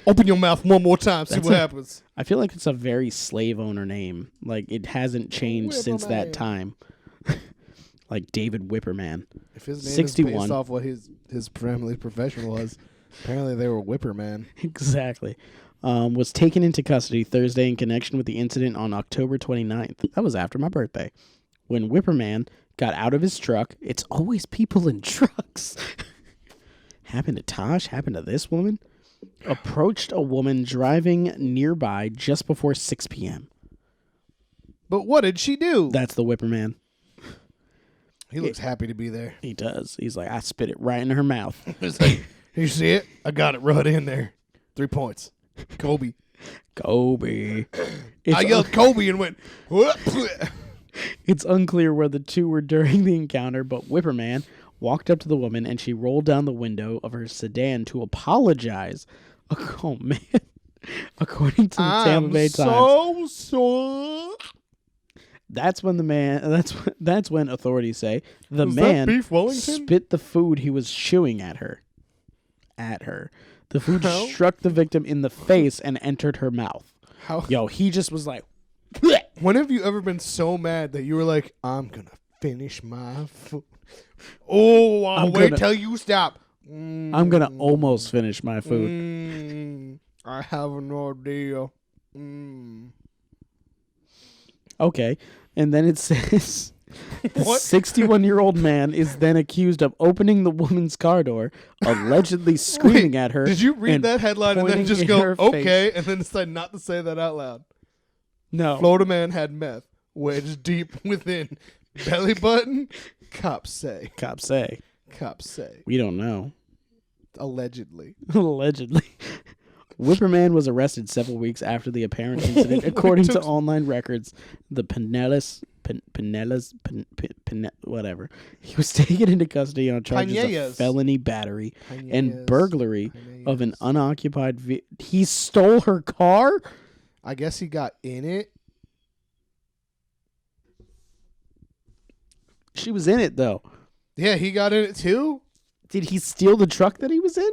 Open your mouth one more time, see what happens. I feel like it's a very slave owner name. Like, it hasn't changed since that time. Like David Whipperman. If his name 61. is based off what his family's profession was, apparently they were Whipperman. Exactly. Was taken into custody Thursday in connection with the incident on October 29th. That was after my birthday. When Whipperman got out of his truck, it's always people in trucks. Happened to Tosh, happened to this woman. Approached a woman driving nearby just before 6 p.m. But what did she do? That's the Whipperman. He looks happy to be there. He does. He's like, I spit it right in her mouth. He's like, you see it? I got it right in there. 3 points. Kobe. Kobe. I yelled Kobe and went, what? It's unclear where the two were during the encounter, but Whipperman walked up to the woman and she rolled down the window of her sedan to apologize. Oh, man. According to the Tampa Bay Times. So That's when that's when authorities say the Was that man Beef Wellington? spit the food he was chewing at her. The food struck the victim in the face and entered her mouth. How? Yo, he just was like, When have you ever been so mad that you were like, I'm going to finish my food? Oh, I'll wait till you stop. I'm going to almost finish my food. I have no idea. Okay. And then it says the What? 61-year-old man is then accused of opening the woman's car door, allegedly screaming at her. Did you read that headline and then pointing just in go, her okay, face. and then decide not to say that out loud? No. Florida man had meth wedged deep within belly button. Cops say. Cops say. Cops say. We don't know. Allegedly. Allegedly. Whipperman was arrested several weeks after the apparent incident, according to online records. The whatever. He was taken into custody on charges of felony battery and burglary of an unoccupied vehicle. He stole her car? I guess he got in it. She was in it, though. Yeah, he got in it too. Did he steal the truck that he was in?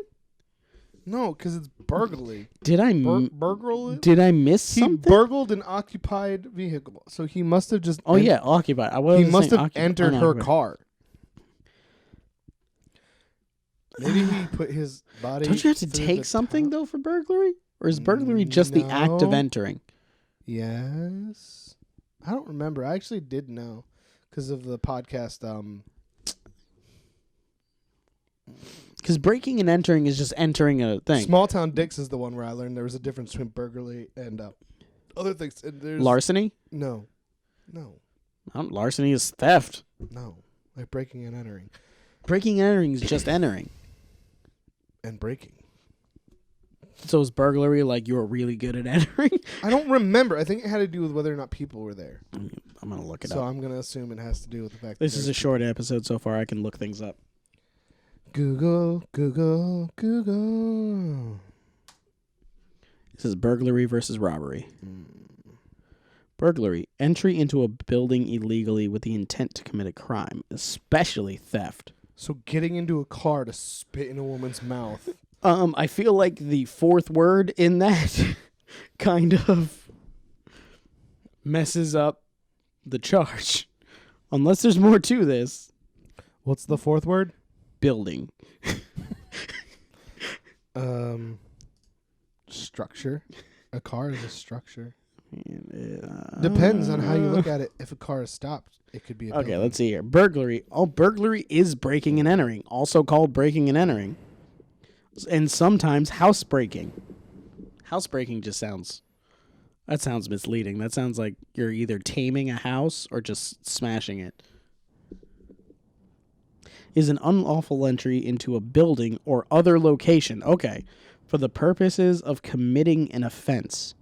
No, because it's burglary. Did I Burglary? Did I miss He something? burgled an occupied vehicle, so he must have just. Oh yeah, occupied. He must have entered her car. Maybe he put his body. Don't you have to take something though for burglary, or is burglary just the act of entering? Yes, I don't remember. I actually did know because of the podcast. Because breaking and entering is just entering a thing. Small Town Dicks is the one where I learned there was a difference between burglary and other things. And there's Larceny? No. Larceny is theft. No, like breaking and entering. Breaking and entering is just entering. And breaking. So is burglary like you're really good at entering? I don't remember. I think it had to do with whether or not people were there. I'm going to look it up. So I'm going to assume it has to do with the fact This is a short episode so far. I can look things up. Google. This is burglary versus robbery. Burglary, entry into a building illegally with the intent to commit a crime, especially theft. So getting into a car to spit in a woman's mouth. I feel like the fourth word in that kind of messes up the charge. Unless there's more to this. What's the fourth word? Building. Structure. A car is a structure. Depends on how you look at it. If a car is stopped, it could be a building. Okay, let's see here. Burglary. Oh, burglary is breaking and entering, also called breaking and entering. And sometimes housebreaking. Housebreaking just sounds misleading. That sounds like you're either taming a house or just smashing it. Is an unlawful entry into a building or other location. Okay. For the purposes of committing an offense.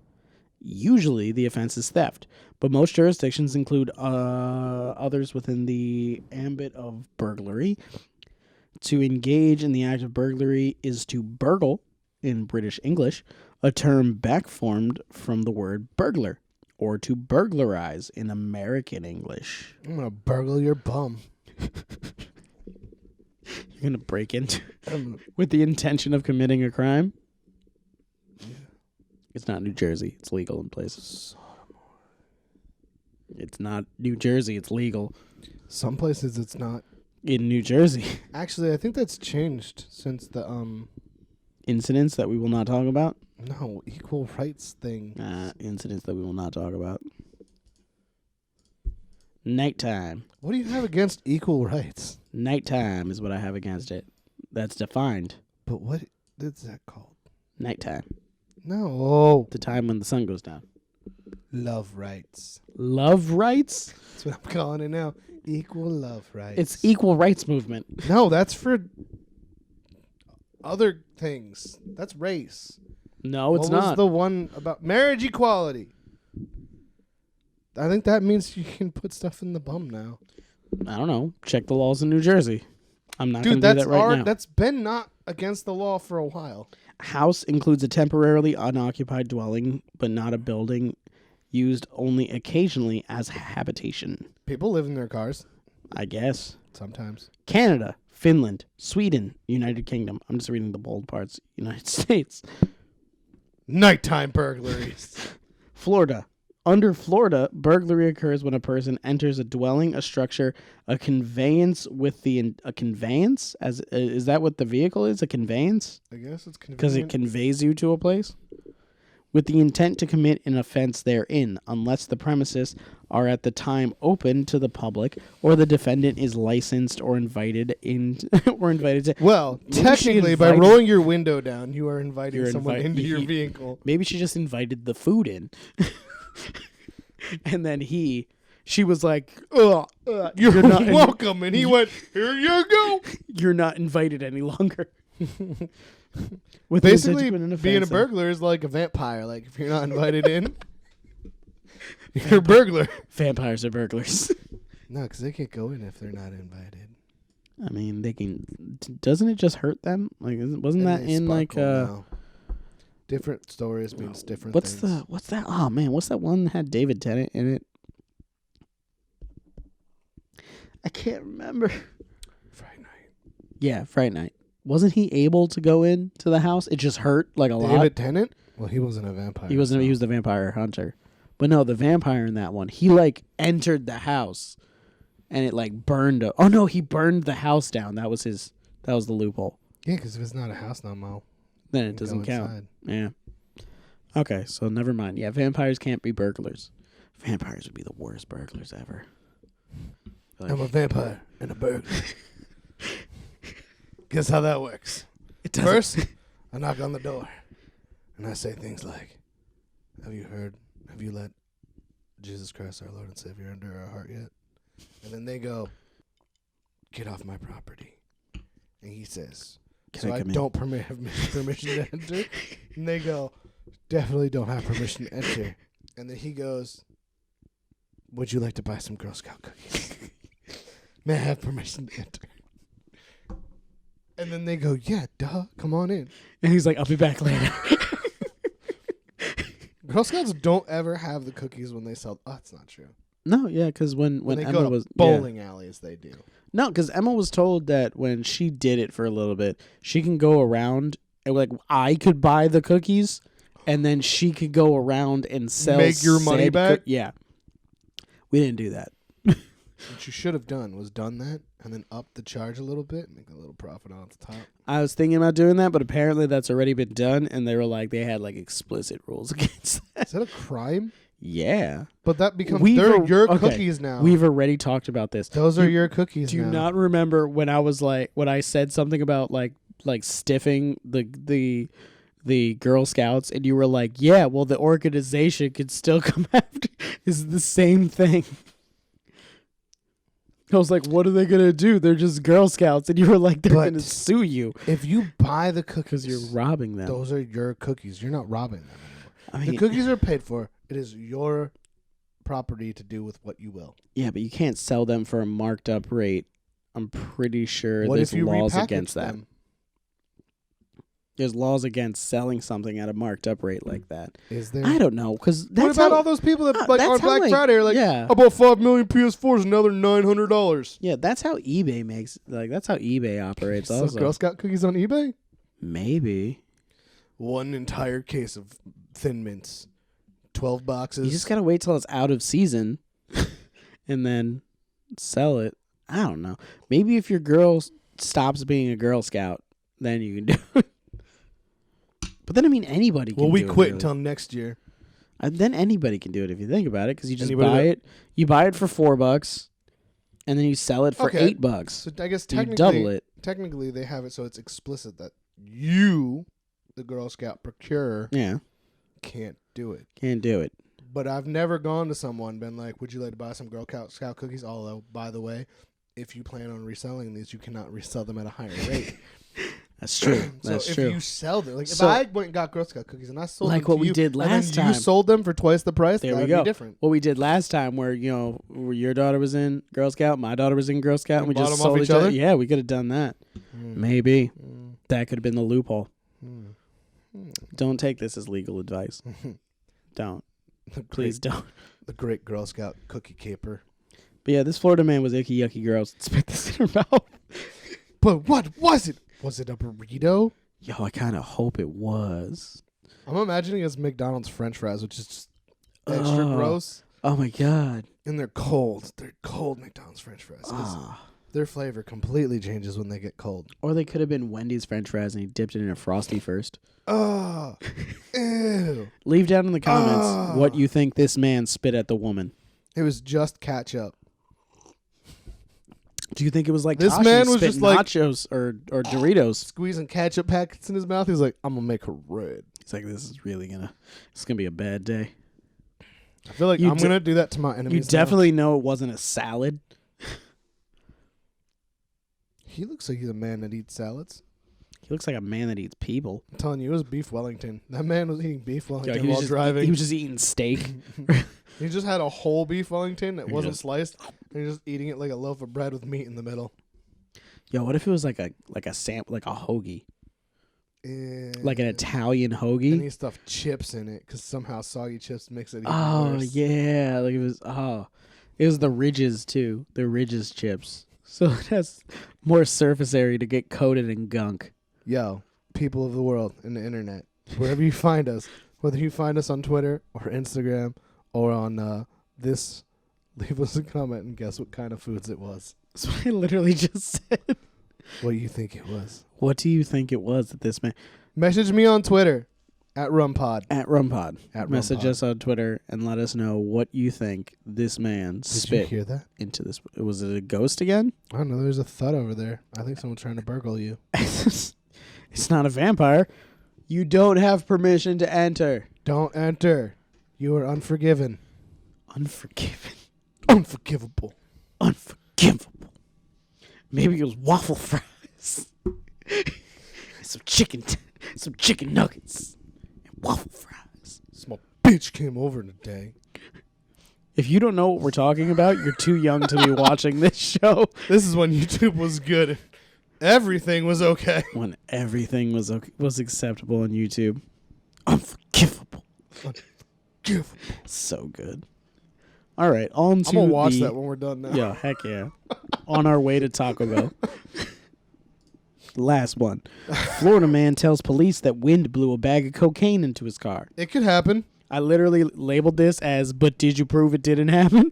Usually the offense is theft, but most jurisdictions include others within the ambit of burglary. To engage in the act of burglary is to burgle, in British English, a term back-formed from the word burglar, or to burglarize in American English. I'm going to burgle your bum. You're going to break into with the intention of committing a crime? Yeah. It's not New Jersey. It's legal in places. It's not New Jersey. It's legal. Some places it's not. In New Jersey. Actually, I think that's changed since the Incidents that we will not talk about? No, equal rights thing. Incidents that we will not talk about. Nighttime. What do you have against equal rights? Nighttime is what I have against it. That's defined. But what is that called? Nighttime. No. The time when the sun goes down. Love rights. Love rights? That's what I'm calling it now. Equal love rights. It's equal rights movement. No, that's for other things. That's race. No, it's what not. Was the one about marriage equality? I think that means you can put stuff in the bum now. I don't know. Check the laws in New Jersey. I'm not going to do that right now. That's been not against the law for a while. House includes a temporarily unoccupied dwelling, but not a building, used only occasionally as habitation. People live in their cars. I guess. Sometimes. Canada, Finland, Sweden, United Kingdom. I'm just reading the bold parts. United States. Nighttime burglaries. Florida. Under Florida, burglary occurs when a person enters a dwelling, a structure, a conveyance with a conveyance? Is that what the vehicle is? A conveyance? I guess it's convenient. Because it conveys you to a place? With the intent to commit an offense therein, unless the premises are at the time open to the public or the defendant is licensed or invited in or invited to. Well, technically, by rolling your window down, you are inviting someone into your vehicle. Maybe she just invited the food in. And then she was like, you're not welcome. And he went, here you go. You're not invited any longer. With basically, being a burglar is like a vampire. Like, if you're not invited in, you're a burglar. Vampires are burglars. No, because they can't go in if they're not invited. I mean, they can. Doesn't it just hurt them? Like, wasn't that in like no. Different stories means different things. What's that? Oh man, what's that one that had David Tennant in it? I can't remember. Friday Night. Yeah, Fright Night. Wasn't he able to go into the house? It just hurt like a lot. David Tennant? Well, he wasn't a vampire. He wasn't. so- He was the vampire hunter. But no, the vampire in that one, he like entered the house, and it like burned. Oh no, he burned the house down. That was his. That was the loophole. Yeah, because if it's not a house no more, Then you it can doesn't go count. inside. Yeah. Okay, so never mind. Yeah, vampires can't be burglars. Vampires would be the worst burglars ever. I'm a vampire and a burglar. Guess how that works? First, I knock on the door, and I say things like, have you let Jesus Christ, our Lord and Savior, enter our heart yet? And then they go, get off my property. And he says, Can so I I come in? don't have permission to enter? And they go, definitely don't have permission to enter. And then he goes, would you like to buy some Girl Scout cookies? May I have permission to enter? And then they go, yeah, duh, come on in. And he's like, I'll be back later. Girl Scouts don't ever have the cookies when they sell. Oh, that's not true. No, yeah, because when When they Emma go to was bowling alleys, they do. No, because Emma was told that when she did it for a little bit, she can go around and like I could buy the cookies, and then she could go around and sell. Make your money said back? Yeah, we didn't do that. What you should have done was done that and then up the charge a little bit, make a little profit on the top. I was thinking about doing that, but apparently that's already been done, and they were like they had like explicit rules against that. Is that a crime? Yeah, But that becomes We've your okay, cookies now. we've already talked about this. Those are You- your cookies Do you now. not remember when I was like when I said something about like stiffing the Girl Scouts, and you were like, yeah, well, the organization could still come after. Is the same thing. I was like, what are they gonna do? They're just Girl Scouts, and you were like, they're But- gonna sue you If you buy the cookies, because you're robbing them. those are your cookies. You're not robbing them anymore. I mean, The cookies are paid for. It is your property to do with what you will. yeah, but you can't sell them for a marked up rate. I'm pretty sure What there's if you laws repackage against that. them? There's laws against selling something at a marked up rate like that. Is there? I don't know, because What that's about how, all those people that like that's on how, Black like- Friday are like, yeah. I bought 5 million PS4s, another $900. Yeah, that's how eBay makes. Like that's how eBay operates. Sell Also, Girl Scout cookies on eBay? maybe One entire case of Thin Mints, 12 boxes. you just gotta wait till it's out of season, and then sell it. I don't know. Maybe if your girl stops being a Girl Scout, then you can do it. But then I mean, anybody can. Well, we do it, quit really. until next year. Then anybody can do it if you think about it, because you just Anybody buy that- it. You buy it for $4, and then you sell it for Okay. $8. So I guess You technically, double it. technically they have it so it's explicit that you, the Girl Scout procurer, Yeah, can't do it. can't do it. But I've never gone to someone been like, would you like to buy some Girl Scout cookies? Although, by the way, if you plan on reselling these, you cannot resell them at a higher rate. That's true. So That's if true. you sell them, like So- if I went and got Girl Scout cookies and I sold Like them what to we you, did and then last you time. sold them for twice the price, There that we would go. be different. What we did last time, where where your daughter was in Girl Scout, my daughter was in Girl Scout, and we bought just them off sold each each other. other? Yeah, we could have done that. Mm. Maybe Mm. that could have been the loophole. Mm. Don't take this as legal advice. Don't. Please don't. The great Girl Scout cookie caper. But yeah, this Florida man was icky yucky girls. Spit this in her mouth. But what was it? Was it a burrito? Yo, I kind of hope it was. I'm imagining it's McDonald's French fries, which is just extra Oh. gross. Oh my god. And they're cold. They're cold McDonald's French fries. 'Cause Ah. their flavor completely changes when they get cold. Or they could have been Wendy's French fries, and he dipped it in a Frosty first. Oh, ew. Leave down in the comments Ah. what you think this man spit at the woman. It was just ketchup. Do you think it was like This Tashi man was spit just like- nachos or Doritos? Squeezing ketchup packets in his mouth. He was like, I'm going to make her red. He's like, this is gonna be a bad day. I feel like You I'm de- going to do that to my enemies. You now. definitely know it wasn't a salad. He looks like he's a man that eats salads. He looks like a man that eats people. I'm telling you, it was beef Wellington. That man was eating beef Yo, Wellington he was while just, driving. He was just eating steak. He just had a whole beef Wellington that He wasn't just- sliced, and he's just eating it like a loaf of bread with meat in the middle. Yo, what if it was like a hoagie, like an And Italian And hoagie? he stuffed chips in it because somehow soggy chips makes it even Oh worse. yeah, like it was. Oh, it was the Ridges too. The Ridges chips. So it has more surface area to get coated in gunk. Yo, people of the world and the internet, wherever you find us, whether you find us on Twitter or Instagram or on this, leave us a comment and guess what kind of foods it was. That's what I literally just said. What do you think it was? What do you think it was that this man... Message me on Twitter at RumPod. At RumPod. At Message RumPod. us on Twitter and let us know what you think this man Did spit you hear that? into this. Was it a ghost again? I don't know. There's a thud over there. I think someone's trying to burgle you. It's not a vampire. You don't have permission to enter. Don't enter. You are unforgiven. Unforgiven. Unforgivable. Unforgivable. Maybe it was waffle fries. some chicken nuggets. And waffle fries. Small bitch came over today. If you don't know what we're talking about, you're too young to be watching this show. This is when YouTube was good. Everything was okay. When everything was acceptable on YouTube. Unforgivable. Unforgivable. So good. All right, on to I'm going to watch that when we're done now. Yeah, heck yeah. On our way to Taco Bell. Last one. Florida man tells police that wind blew a bag of cocaine into his car. It could happen. I literally labeled this as, but did you prove it didn't happen?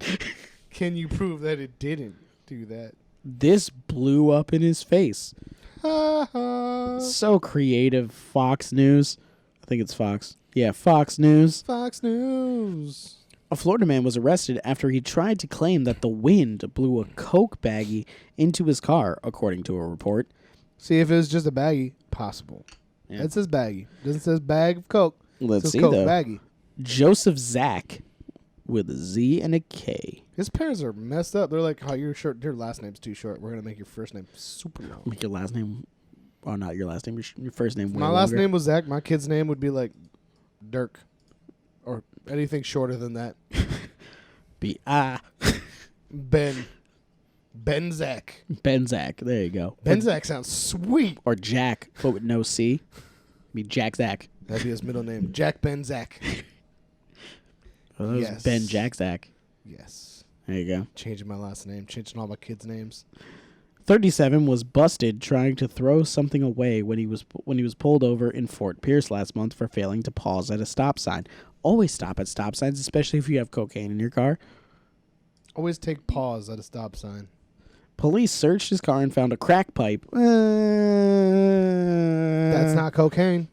Can you prove that it didn't do that? This blew up in his face. Ha ha. So creative. Fox News. I think it's Fox. Yeah, Fox News. Fox News. A Florida man was arrested after he tried to claim that the wind blew a Coke baggie into his car, according to a report. See, if it was just a baggie, possible. Yeah. It says baggie. Doesn't says bag of Coke. Let's It says see, Coke though. baggie. Joseph Zach, with a Z and a K. His parents are messed up. They're like, "Oh, your last name's too short. We're gonna make your first name super long." Make your last name, or not your last name, your first name. My last name was Zach. My kid's name would be like Dirk, or anything shorter than that. Ben Zach. Ben Zach. There you go. Ben Zach sounds sweet. Or Jack, but with no C. Be Jack Zach. That'd be his middle name. Jack Ben Zach. Well, that was Yes. Ben Jack Zach. Yes. There you go. Changing my last name. Changing all my kids' names. 37 was busted trying to throw something away when he was pulled over in Fort Pierce last month for failing to pause at a stop sign. Always stop at stop signs, especially if you have cocaine in your car. Always take pause at a stop sign. Police searched his car and found a crack pipe. That's not cocaine.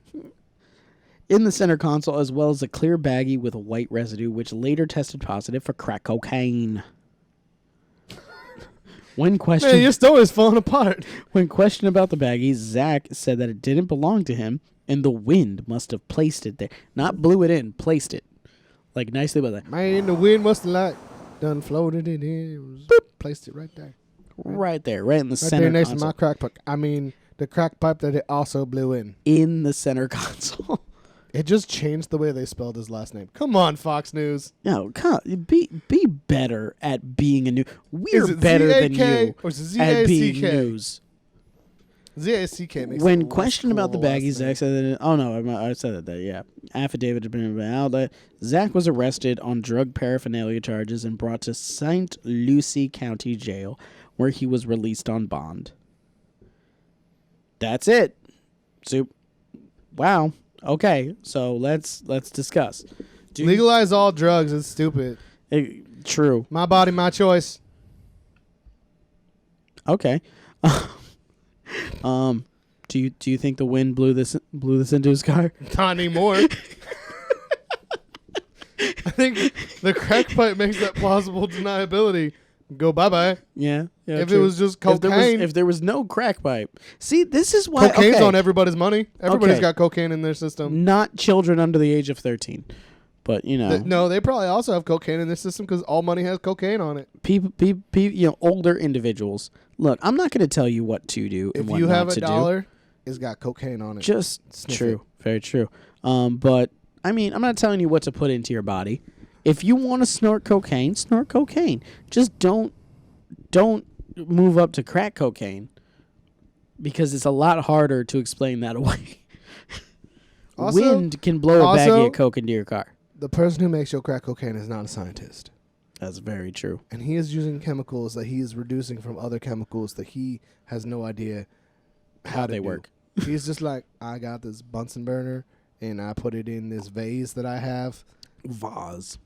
In the center console, as well as a clear baggie with white residue, which later tested positive for crack cocaine. When questioned, Man, your story's falling apart. When questioned about the baggie, Zach said that it didn't belong to him, and the wind must have placed it there. Not blew it in, placed it. Like, nicely by that. Man, the wind must have like done floated it in. It was placed it right there. Right there, right in the Right center there next console. to my crack pipe. I mean, the crack pipe that it also blew in. In the center console. It just changed the way they spelled his last name. Come on, Fox News. No, be better at being a news. We're Is it better than Z-A-K you or is it at being Z-A-C-K? news. Z-A-C-K makes When it less questioned about the cool baggie, last name. Zach said that. Oh no, I said that. Yeah, affidavit had been out. That Zach was arrested on drug paraphernalia charges and brought to St. Lucie County Jail, where he was released on bond. That's it. Soup. Wow. Okay, so let's discuss. Legalize all drugs. It's stupid. True. My body, my choice. Okay. Do you think the wind blew this into his car? Not anymore. I think the crack pipe makes that plausible deniability. Go bye-bye. Yeah. If true. it was just cocaine. If there was no crack pipe. See, this is why Cocaine's okay, on everybody's money. Everybody's Okay. got cocaine in their system. not children under the age of 13. But, you know, No, they probably also have cocaine in their system because all money has cocaine on it. people, older individuals. Look, I'm not going to tell you what to do and If what you not have to a dollar, it's got cocaine on do. it. Just Sniff true. Very true. But I mean, I'm not telling you what to put into your body. If you want to snort cocaine, snort cocaine. Just don't move up to crack cocaine because it's a lot harder to explain that away. Also- Wind can blow a baggie of coke into your car. The person who makes your crack cocaine is not a scientist. That's very true. And he is using chemicals that he is reducing from other chemicals that he has no idea How they work. He's just like, I got this Bunsen burner, and I put it in this vase that I have. Vase.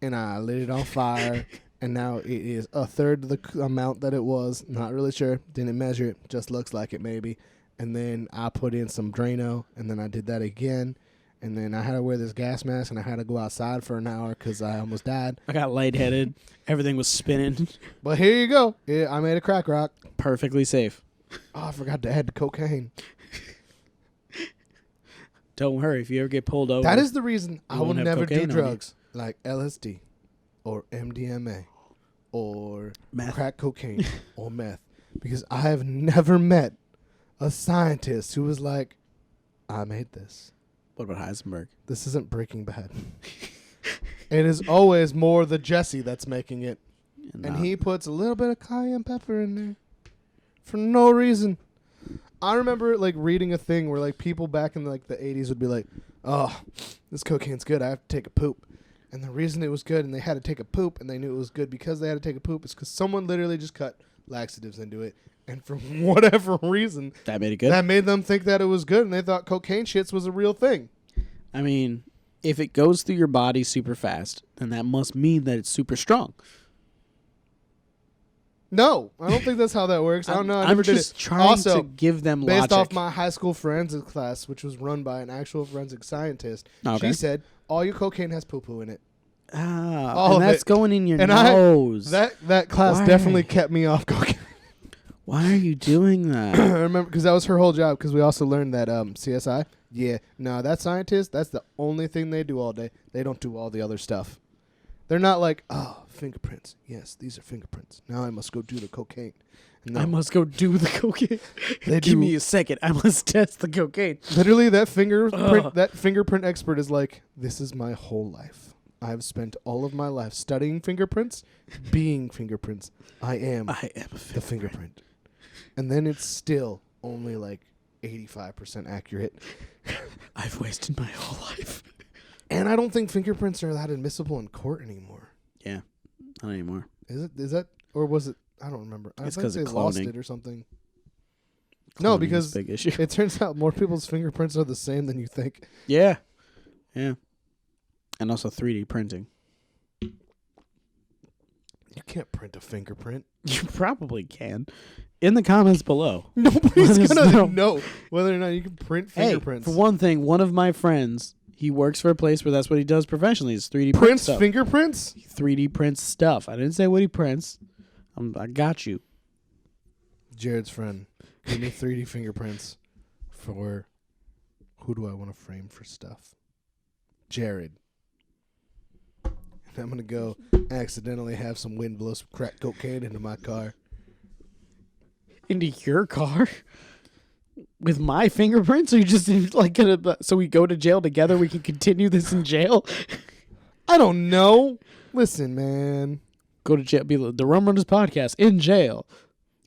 And I lit it on fire, and now it is a third of the amount that it was. Not really sure. Didn't measure it. Just looks like it maybe. And then I put in some Drano, and then I did that again. And then I had to wear this gas mask, and I had to go outside for an hour because I almost died. I got lightheaded. Everything was spinning. But here you go. Yeah, I made a crack rock. Perfectly safe. Oh, I forgot to add the cocaine. Don't worry. If you ever get pulled over. That is the reason I will won't have never do cocaine on you. drugs like LSD or MDMA or Meth. crack cocaine or meth. Because I have never met a scientist who was like, I made this. What about Heisenberg? This isn't Breaking Bad. It is always more the Jesse that's making it. And he puts a little bit of cayenne pepper in there for no reason. I remember like reading a thing where like people back in like the 80s would be like, oh, this cocaine's good. I have to take a poop. And the reason it was good and they had to take a poop and they knew it was good because they had to take a poop is because someone literally just cut laxatives into it. And for whatever reason, That made it good. that made them think that it was good and they thought cocaine shits was a real thing. I mean, if it goes through your body super fast, then that must mean that it's super strong. No, I don't think that's how that works. I don't know. I never I'm did just it. trying Also, to give them based logic. off my high school forensics class, which was run by an actual forensic scientist, Okay. she said all your cocaine has poo-poo in it. All And of that's it. going in your And nose. That class Why? definitely kept me off cocaine. Why are you doing I that? remember because that was her whole job. Because we also learned that CSI. Yeah, no, that scientist. That's the only thing they do all day. They don't do all the other stuff. They're not like, oh, fingerprints. Yes, these are fingerprints. Now I must go do the cocaine. No. I must go do the cocaine. They Give do- me a second. I must test the cocaine. Literally, that fingerprint expert is like, this is my whole life. I've spent all of my life studying fingerprints, being fingerprints. I am I am a the fingerprint. And then it's still only like 85% accurate. I've wasted my whole life. And I don't think fingerprints are that admissible in court anymore. Yeah, not anymore. Is it? Is that? Or was it? I don't remember. I It's think 'cause they of lost cloning. it or something. No, Cloning is because a big issue. it turns out more people's fingerprints are the same than you think. Yeah, yeah, and also 3D printing. You can't print a fingerprint. You probably can. In the comments below. Nobody's Let us gonna know whether or not you can print Hey, fingerprints. for one thing, one of my friends, he works for a place where that's what he does professionally. Is 3D print prints stuff. fingerprints? 3D prints stuff. I didn't say what he prints. I got you. Jared's friend. Give me 3D fingerprints for who do I want to frame for stuff? Jared. And I'm going to go accidentally have some wind blow some crack cocaine into my car. Into your car? With my fingerprints? Are you just like gonna? So we go to jail together? We can continue this in jail? I don't know. Listen, man. Go to jail. Be the Rum Runnas Podcast in jail.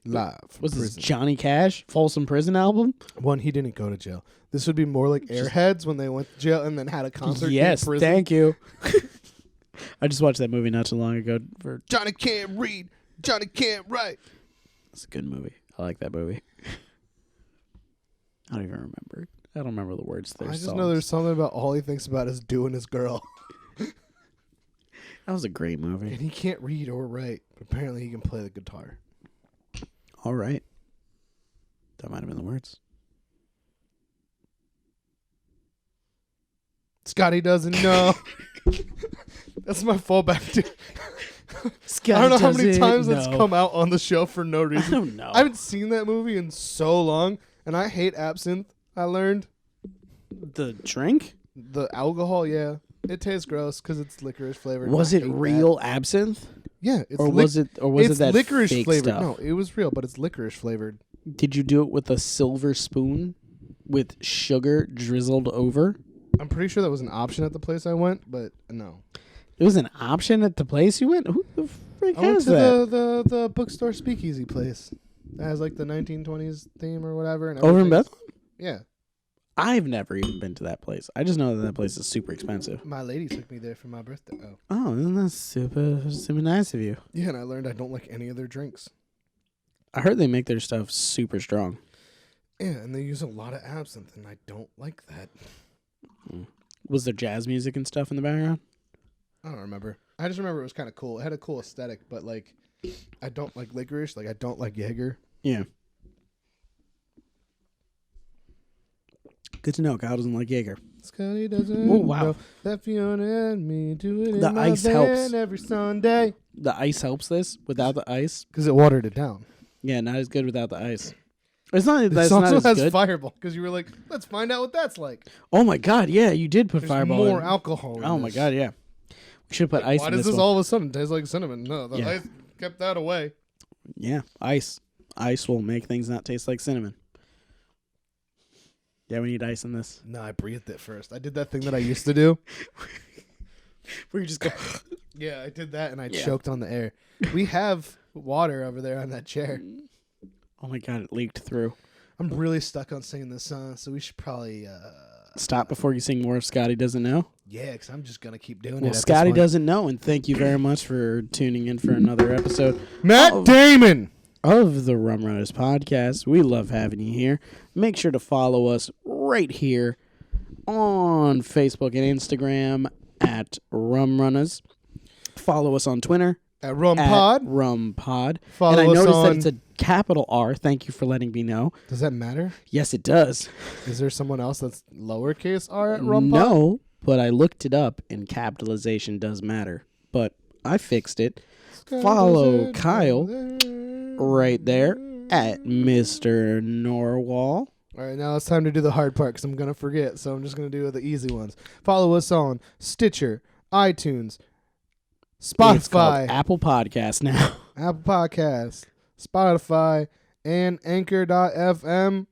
Live. from Was this prison. Johnny Cash Folsom Prison album? One, he didn't go to jail. This would be more like Airheads when they went to jail and then had a concert Yes, in prison. thank you. I just watched that movie not too long ago. Johnny can't read. Johnny can't write. It's a good movie. I like that movie. I don't even remember. I don't remember the words to their I just songs. know there's something about all he thinks about is doing his girl. That was a great And movie. he can't read or write. But apparently he can play the guitar. All right. That might have been the words. Scotty doesn't know. That's my fallback. Dude. Scotty I don't know how many doesn't times that's know. come out on the show for no I reason. don't know. I haven't seen that movie in so long, and I hate absinthe. I learned The drink? the alcohol. Yeah, it tastes gross because it's licorice flavored. Was I it hate real absinthe? that. Yeah, it's Or was it it's that licorice fake flavored. stuff? No, it was real, but it's licorice flavored. Did you do it with a silver spoon with sugar drizzled over? I'm pretty sure that was an option at the place I went, but no. It was an option at the place you went? Who the frick I went has to that? the bookstore speakeasy place that has like the 1920s theme or whatever. And Over in everything's- Bethlehem? Yeah. I've never even been to that place. I just know that place is super expensive. My lady took me there for my birthday. Oh, that's super nice of you. Yeah, and I learned I don't like any of their drinks. I heard they make their stuff super strong. Yeah, and they use a lot of absinthe, and I don't like that. Was there jazz music and stuff in the background? I don't remember. I just remember it was kind of cool. It had a cool aesthetic, but like, I don't like licorice. Like, I don't like Jaeger. Yeah. Good to know. Kyle doesn't like Jaeger. Scotty doesn't know that Fiona and me do it The in my ice van helps. every Sunday. The ice helps this. Without the ice, Because it watered it down. yeah, not as good without the ice. It's not. This That's not also as has good. Fireball, because you were like, let's find out what that's like. Oh my god! Yeah, you did put There's Fireball. more in. alcohol in Oh my this. god! Yeah, we should put ice. Why in does this this one. all of a sudden taste like cinnamon? No, the Yeah. ice kept that away. Yeah, ice. Ice will make things not taste like cinnamon. Yeah, we need ice in this. No, I breathed it first. I did that thing that I used to do. Where you just go. Yeah, I did that, and I Yeah. choked on the air. We have water over there on that chair. Oh my god! It leaked through. I'm really stuck on singing this song, so we should probably Stop before you sing more of Scotty Doesn't Know. yeah, because I'm just gonna keep doing it. Well, at this Scotty point. Doesn't Know, and thank you very much for tuning in for another episode Matt Damon. of the Rum Runnas Podcast. We love having you here. Make sure to follow us right here on Facebook and Instagram at Rum Runnas. Follow us on Twitter At Rum at Pod. Rum Pod. Follow And I us noticed on. that it's a capital R. Thank you for letting me know. Does that matter? Yes, it does. Is there someone else that's lowercase r at Rum Pod? No, but I looked it up, and capitalization does matter. But I fixed it. Follow Kyle right there at Mr. Norwal. All right, now it's time to do the hard part because I'm going to forget, so I'm just going to do the easy ones. Follow us on Stitcher, iTunes, It's called Spotify, Apple Podcast now. Apple Podcasts, Spotify, and Anchor.fm.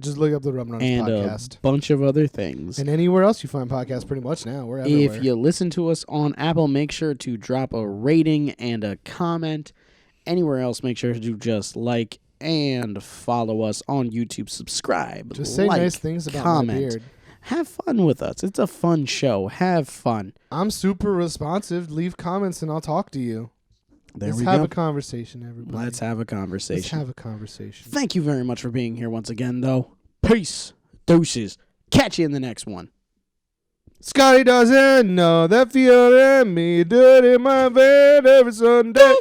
Just look up the Rum Runnas And Podcast. a bunch of other things. And anywhere else you find podcasts, pretty much now. We're everywhere. If you listen to us on Apple, make sure to drop a rating and a comment. Anywhere else, make sure to just like and follow us on YouTube. Subscribe. Just say like, nice things about comment. my beard. Have fun with us. It's a fun show. Have fun. I'm super responsive. Leave comments and I'll talk to you. There Let's we have go. a conversation, everybody. Let's have a conversation. Let's have a conversation. Thank you very much for being here once again, though. Peace. Deuces. Catch you in the next one. Scotty doesn't know that Fiona and me do it in my van every Sunday.